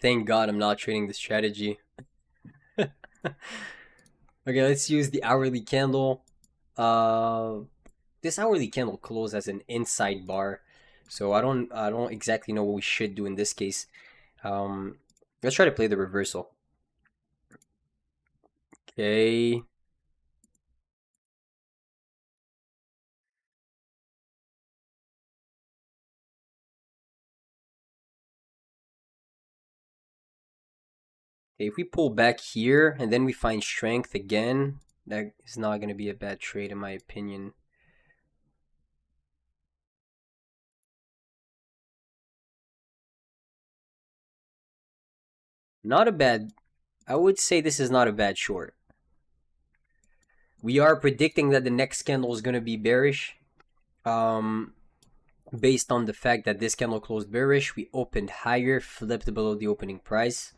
Thank God I'm not trading the strategy. Okay, let's use the hourly candle. This hourly candle closed as an inside bar, so I don't exactly know what we should do in this case. Let's try to play the reversal. Okay. Okay, if we pull back here and then we find strength again, that is not going to be a bad trade in my opinion. Not a bad. I would say this is not a bad short. We are predicting that the next candle is going to be bearish. Based on the fact that this candle closed bearish, we opened higher, flipped below the opening price,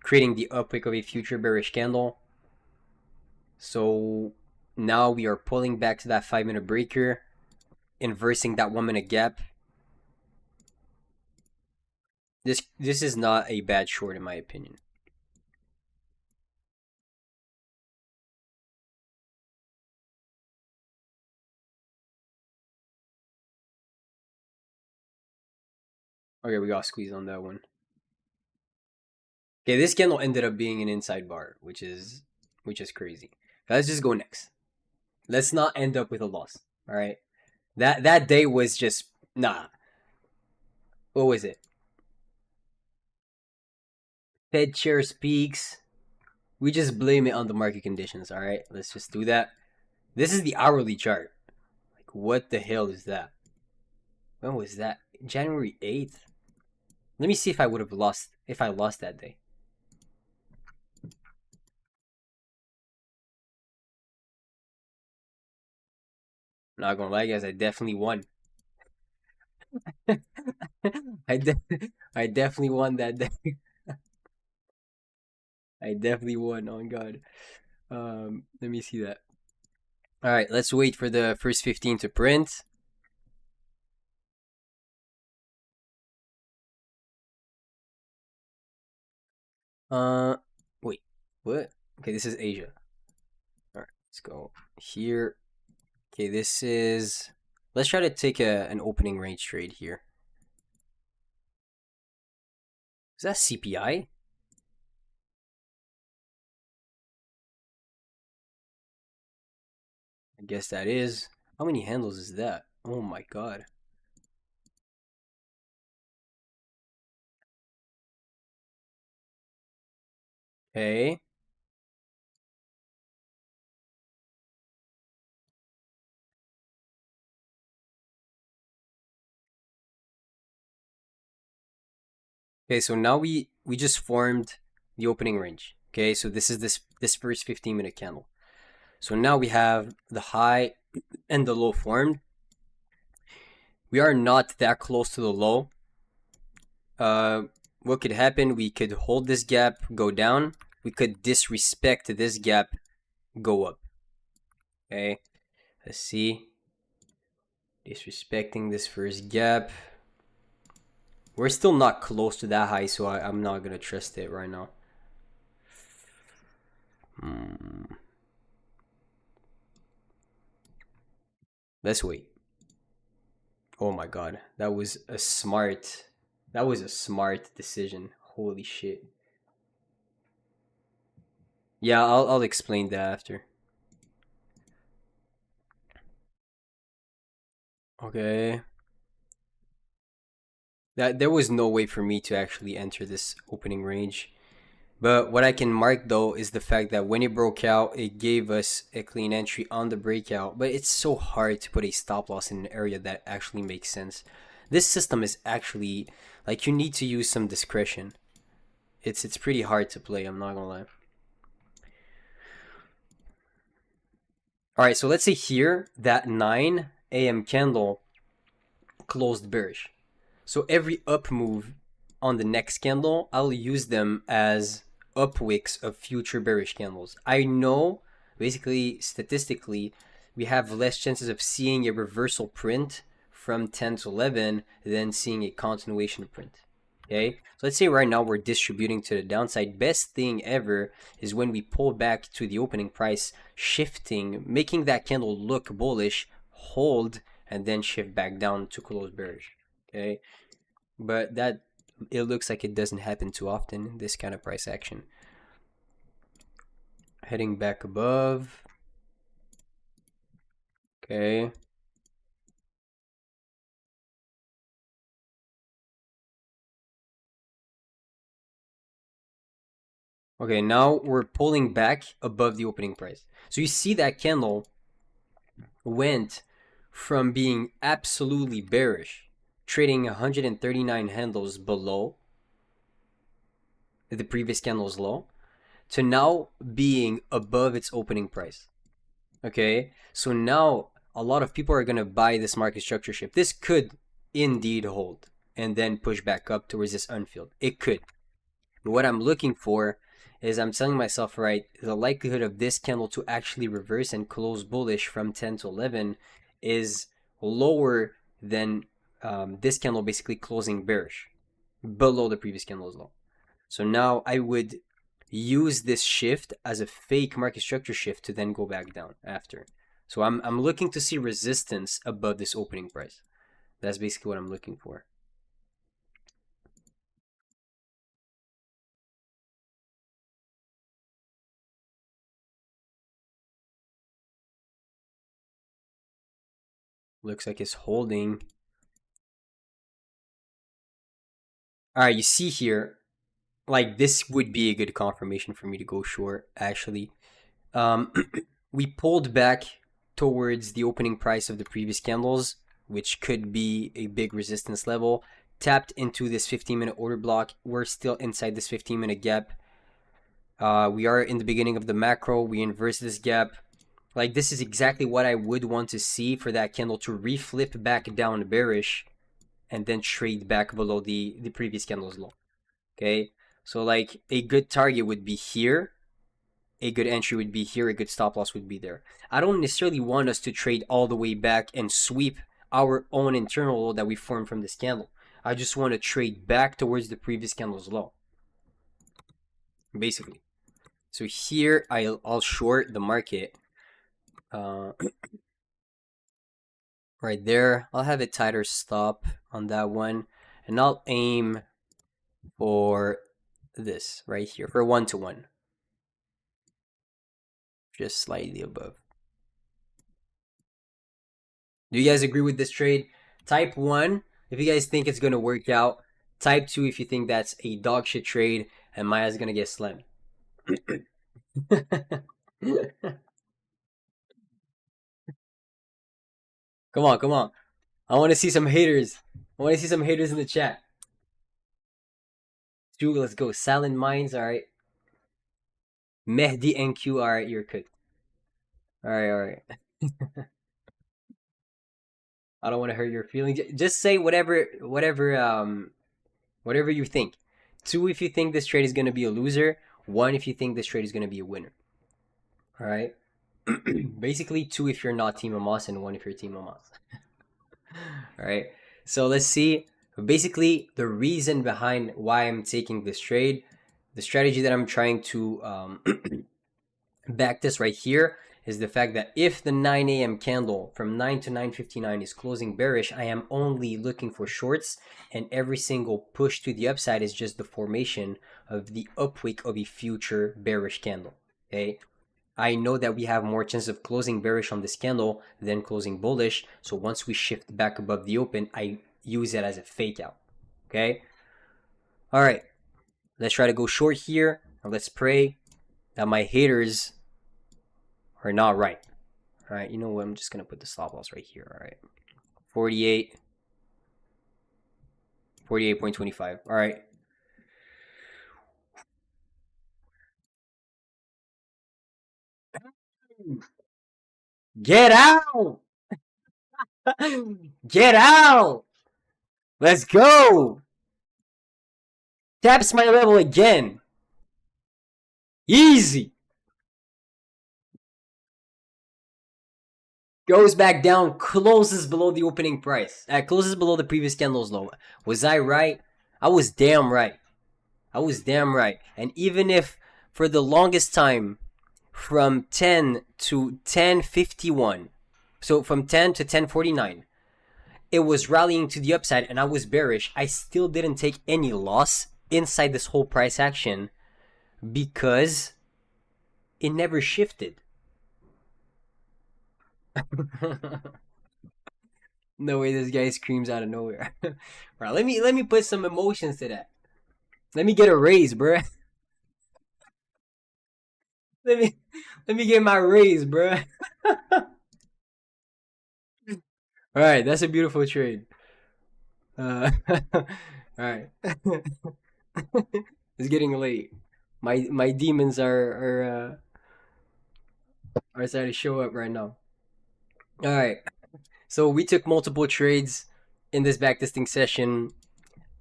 creating the upwick of a future bearish candle. So now we are pulling back to that 5-minute breaker, inversing that 1-minute gap. This is not a bad short in my opinion. Okay, we got squeezed on that one. Okay, this candle ended up being an inside bar, which is crazy. Let's just go next. Let's not end up with a loss. All right. That day was just nah. What was it? Fed chair speaks. We just blame it on the market conditions. All right. Let's just do that. This is the hourly chart. Like, what the hell is that? When was that? January 8th? Let me see if I would have lost if I lost that day. Not gonna lie, guys, I definitely won. I I definitely won that day. I definitely won. On God. Let me see that. All right, let's wait for the first 15 to print. Uh, Wait, what? Okay, this is Asia. All right, let's go. here. Okay, this is, let's try to take an opening range trade here. Is that CPI? I guess that is. How many handles is that? Oh my god. Okay. Okay, so now we just formed the opening range. Okay, so this is this first 15-minute candle. So now we have the high and the low formed. We are not that close to the low. What could happen? We could hold this gap, go down. We could disrespect this gap, go up. Okay, let's see. Disrespecting this first gap. We're still not close to that high, so I'm not gonna trust it right now. Let's wait. Oh my god, that was a smart decision. Holy shit. Yeah, I'll explain that after. Okay. That there was no way for me to actually enter this opening range. But what I can mark though is the fact that when it broke out, it gave us a clean entry on the breakout. But it's so hard to put a stop loss in an area that actually makes sense. This system is actually, like, you need to use some discretion. It's pretty hard to play, I'm not gonna lie. Alright, so let's say here that 9 a.m. candle closed bearish. So every up move on the next candle, I'll use them as up wicks of future bearish candles. I know, basically, statistically, we have less chances of seeing a reversal print from 10 to 11 than seeing a continuation print. Okay, so let's say right now we're distributing to the downside. Best thing ever is when we pull back to the opening price, shifting, making that candle look bullish, hold, and then shift back down to close bearish. Okay, but that, it looks like it doesn't happen too often, this kind of price action. Heading back above. Okay. Okay, now we're pulling back above the opening price. So you see that candle went from being absolutely bearish, trading 139 handles below the previous candle's low, to now being above its opening price. Okay, so now a lot of people are going to buy this market structure shift. This could indeed hold and then push back up towards this unfilled. It could. But what I'm looking for is, I'm telling myself, right, the likelihood of this candle to actually reverse and close bullish from 10 to 11 is lower than this candle basically closing bearish below the previous candle's low. So now I would use this shift as a fake market structure shift to then go back down after. So I'm looking to see resistance above this opening price. That's basically what I'm looking for. Looks like it's holding. All right, you see here, like, this would be a good confirmation for me to go short, actually. We pulled back towards the opening price of the previous candles, which could be a big resistance level. Tapped into this 15-minute order block. We're still inside this 15-minute gap. We are in the beginning of the macro. We inverse this gap. Like, this is exactly what I would want to see for that candle to reflip back down bearish and then trade back below the previous candle's low. Okay, so like a good target would be here, a good entry would be here, a good stop loss would be there. I don't necessarily want us to trade all the way back and sweep our own internal low that we formed from this candle. I just want to trade back towards the previous candle's low, basically. So here I'll short the market. Uh, right there. I'll have a tighter stop on that one, and I'll aim for this right here for 1 to 1, just slightly above. Do you guys agree with this trade? Type 1 if you guys think it's gonna work out. Type 2 if you think that's a dog shit trade and Maya's gonna get slammed. Come on, come on. I want to see some haters. I want to see some haters in the chat. Dude, let's go. Silent Minds, all right. Mehdi NQ, all right. You're cooked. All right, all right. I don't want to hurt your feelings. Just say whatever you think. 2 if you think this trade is gonna be a loser. 1 if you think this trade is gonna be a winner. All right. Basically, 2 if you're not Team Amos and 1 if you're Team Amos. All right. So let's see. Basically, the reason behind why I'm taking this trade, the strategy that I'm trying to back this right here is the fact that if the 9 a.m. candle from 9 to 9:59 is closing bearish, I am only looking for shorts, and every single push to the upside is just the formation of the upwick of a future bearish candle. Okay. I know that we have more chance of closing bearish on this candle than closing bullish. So once we shift back above the open, I use it as a fake out. Okay. All right. Let's try to go short here. And let's pray that my haters are not right. All right. You know what? I'm just going to put the stop loss right here. All right. 48. 48.25. All right. Get out! Get out! Let's go! Taps my level again. Easy. Goes back down, closes below the opening price. Closes below the previous candle's low. Was I right? I was damn right. I was damn right. And even if for the longest time, from 10 to 10:51, so from 10 to 10:49, it was rallying to the upside and I was bearish, I still didn't take any loss inside this whole price action because it never shifted. No way this guy screams out of nowhere. Bro, let me put some emotions to that. Let me get a raise, bro. let me let me get my raise, bro. All right, that's a beautiful trade. All right. It's getting late. My demons are starting to show up right now. All right. So we took multiple trades in this backtesting session,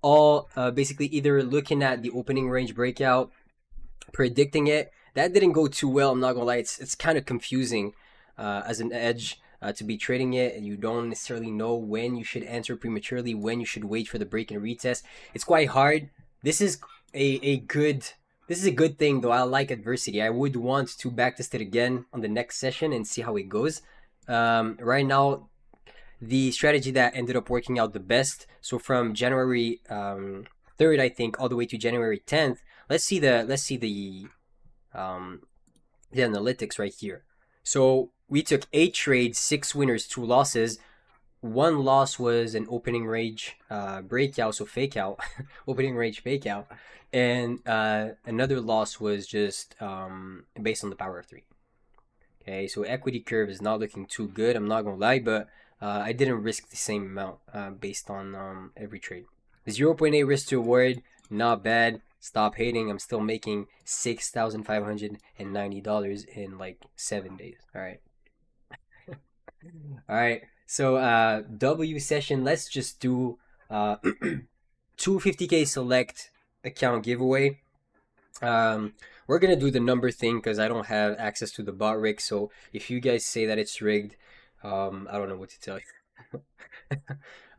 all basically either looking at the opening range breakout, predicting it. That didn't go too well. I'm not gonna lie. It's kind of confusing as an edge to be trading it, and you don't necessarily know when you should enter prematurely, when you should wait for the break and retest. It's quite hard. This is a good. This is a good thing though. I like adversity. I would want to backtest it again on the next session and see how it goes. Right now, the strategy that ended up working out the best. So from January 3rd, I think, all the way to January 10th. Let's see the analytics right here. So we took 8 trades, 6 winners, 2 losses. 1 loss was an opening range breakout, so fake out, opening range fake out, and another loss was just based on the power of 3. Okay, so equity curve is not looking too good. I'm not gonna lie, but I didn't risk the same amount based on every trade. 0.8 risk to reward, not bad. Stop hating. I'm still making $6,590 in like 7 days. All right. All right. So W session. Let's just do 250K select account giveaway. We're gonna do the number thing because I don't have access to the bot rig. So if you guys say that it's rigged, I don't know what to tell you. I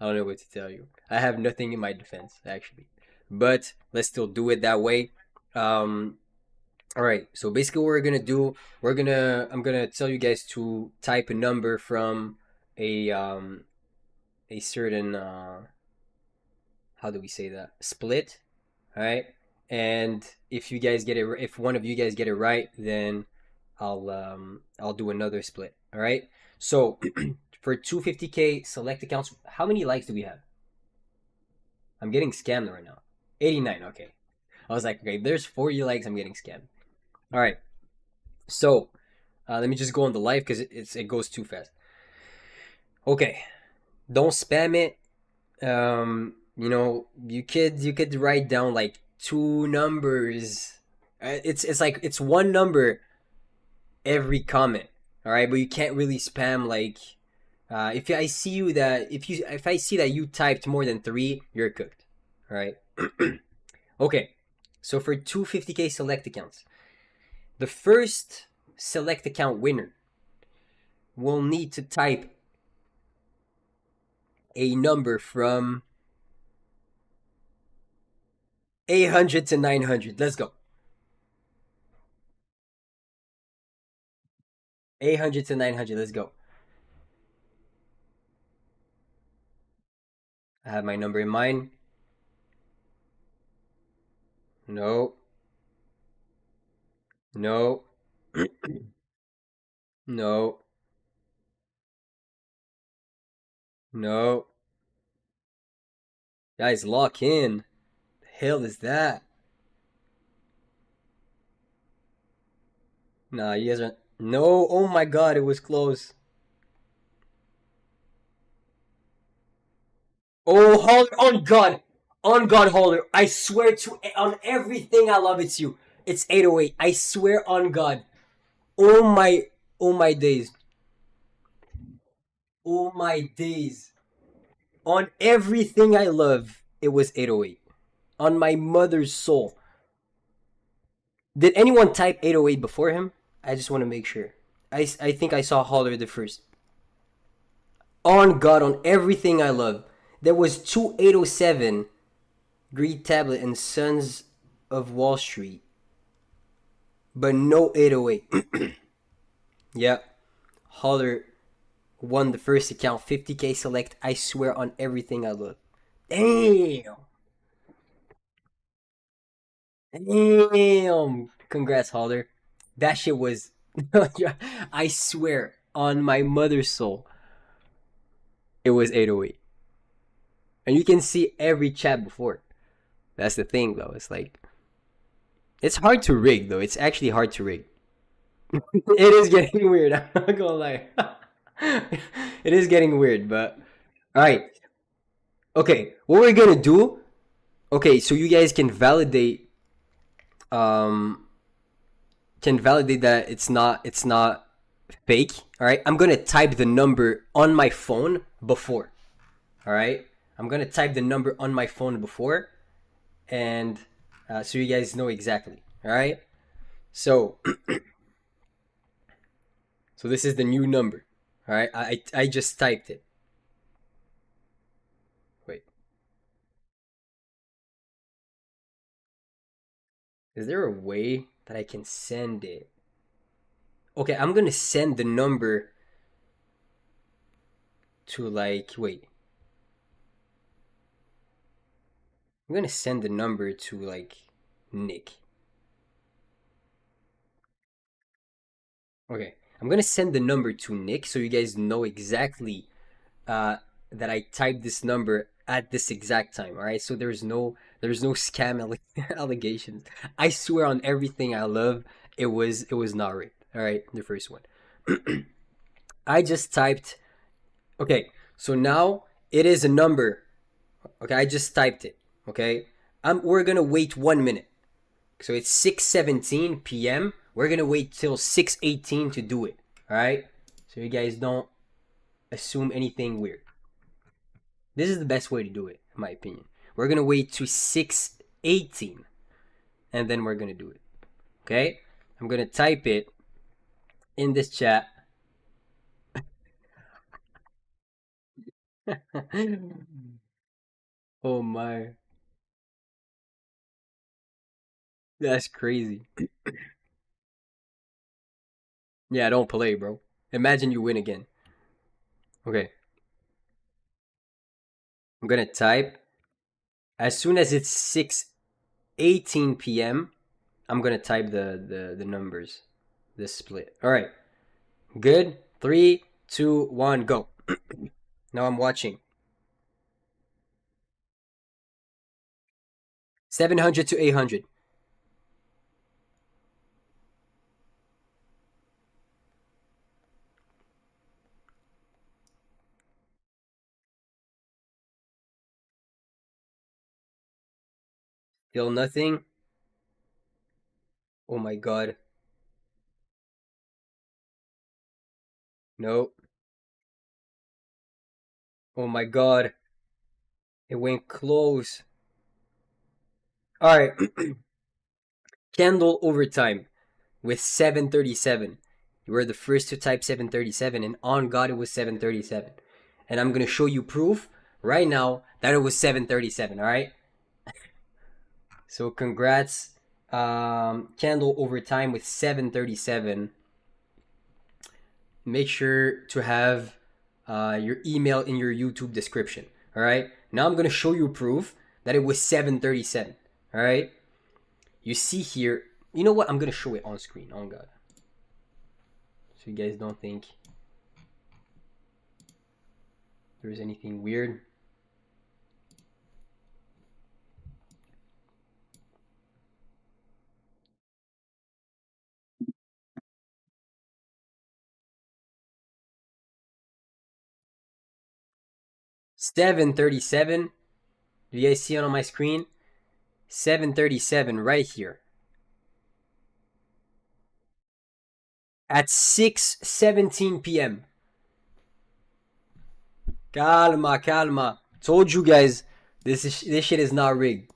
don't know what to tell you. I have nothing in my defense actually, but let's still do it that way. All right. So basically, what we're gonna do, I'm gonna tell you guys to type a number from a certain how do we say that, split. All right. And if you guys get it, if one of you guys get it right, then I'll do another split. All right. So for 250K select accounts, how many likes do we have? I'm getting scammed right now. 89. Okay. I was like, okay, there's 40 likes. I'm getting scammed. All right. So let me just go on the live because it goes too fast. Okay. Don't spam it. You could write down like two numbers. It's like it's one number every comment. All right, but you can't really spam like. If I see that you typed more than three, you're cooked. All right. Okay. So for 250K select accounts, the first select account winner will need to type a number from 800 to 900. Let's go. 800 to 900. Let's go. I have my number in mind. No, no, no, no. Guys, lock in. The hell is that? Nah, you guys are. No, oh my god, it was close. Oh, hold on God. On God, Holder. I swear to on everything I love it's you. It's 808. I swear on God. Oh my oh my days. Oh my days. On everything I love, it was 808. On my mother's soul. Did anyone type 808 before him? I just want to make sure. I think I saw Holler the first. On God, on everything I love. There was two 807 Greed Tablet and Sons of Wall Street, but no 808. Yeah, Holler won the first account, 50K select. I swear on everything I love. Damn. Damn. Congrats, Holler. That shit was. I swear on my mother's soul, it was 808. And you can see every chat before. That's the thing, though. It's like. It's hard to rig, though. It's actually hard to rig. It is getting weird. I'm not gonna lie. It is getting weird, but. Alright. Okay. What we're gonna do. Okay, so you guys um can validate that it's not fake. All right, I'm gonna type the number on my phone before. All right, I'm gonna type the number on my phone before, and so you guys know exactly. All right, so so this is the new number. All right, I just typed it. Wait, is there a way that I can send it? Okay, I'm gonna send the number to like wait. I'm gonna send the number to like Nick. Okay, I'm gonna send the number to Nick so you guys know exactly uh, that I typed this number at this exact time. All right, so there's no scam allegations. I swear on everything I love, it was not rigged. All right, the first one. I just typed. Okay, so now it is a number. Okay, I just typed it. Okay, we're gonna wait 1 minute. So it's 6:17 p.m. We're gonna wait till 6:18 to do it. All right, so you guys don't assume anything weird. This is the best way to do it, in my opinion. We're gonna wait to 6:18, and then we're gonna do it. Okay? I'm gonna type it in this chat. Oh my, that's crazy. Yeah, don't play, bro. Imagine you win again. Okay, I'm gonna type. As soon as it's 6:18 p.m., I'm gonna type the numbers, the split. All right, good. 3, 2, 1, go. Now I'm watching. 700 to 800. Still nothing. Oh my god. No. Oh my god. It went close. All right. Candle overtime with 737. You were the first to type 737, and on God, it was 737. And I'm going to show you proof right now that it was 737, all right? So, congrats. Candle overtime with 737. Make sure to have your email in your YouTube description, all right? Now, I'm going to show you proof that it was 737, all right? You see here, you know what? I'm going to show it on screen, on God. So you guys don't think there's anything weird. $7.37. Do you guys see it on my screen? $7.37 right here. At 6:17 p.m. Calma, calma. Told you guys this shit is not rigged.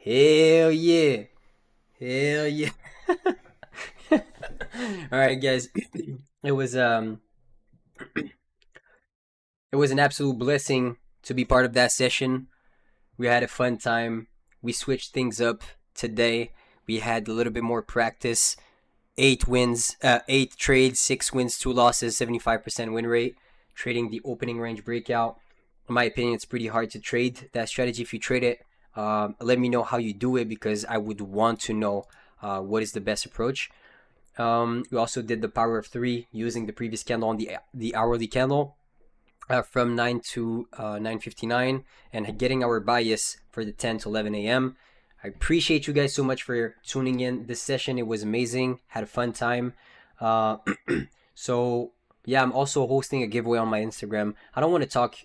Hell yeah. Hell yeah. Alright guys. It was it was an absolute blessing to be part of that session. We had a fun time. We switched things up today. We had a little bit more practice. 8 wins, 8 trades, 6 wins, 2 losses, 75% win rate. Trading the opening range breakout. In my opinion, it's pretty hard to trade that strategy. If you trade it, let me know how you do it, because I would want to know what is the best approach. We also did the power of 3 using the previous candle on the hourly candle. From 9 to 9:59, and getting our bias for the 10 to 11 a.m. I appreciate you guys so much for tuning in this session. It was amazing. Had a fun time. So yeah, I'm also hosting a giveaway on my Instagram. I don't want to talk,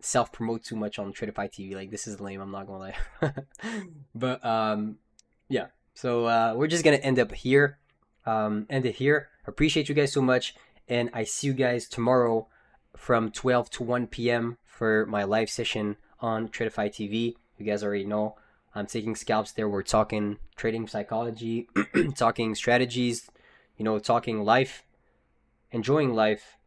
self promote too much on Tradeify TV. Like, this is lame. I'm not gonna lie. But yeah. So we're just gonna end it here. Appreciate you guys so much, and I see you guys tomorrow from 12 to 1 p.m. for my live session on Tradeify TV. You guys already know I'm taking scalps there. We're talking trading psychology, talking strategies, talking life, enjoying life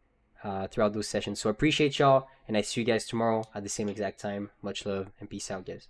throughout those sessions. So I appreciate y'all, and I see you guys tomorrow at the same exact time. Much love and peace out, guys.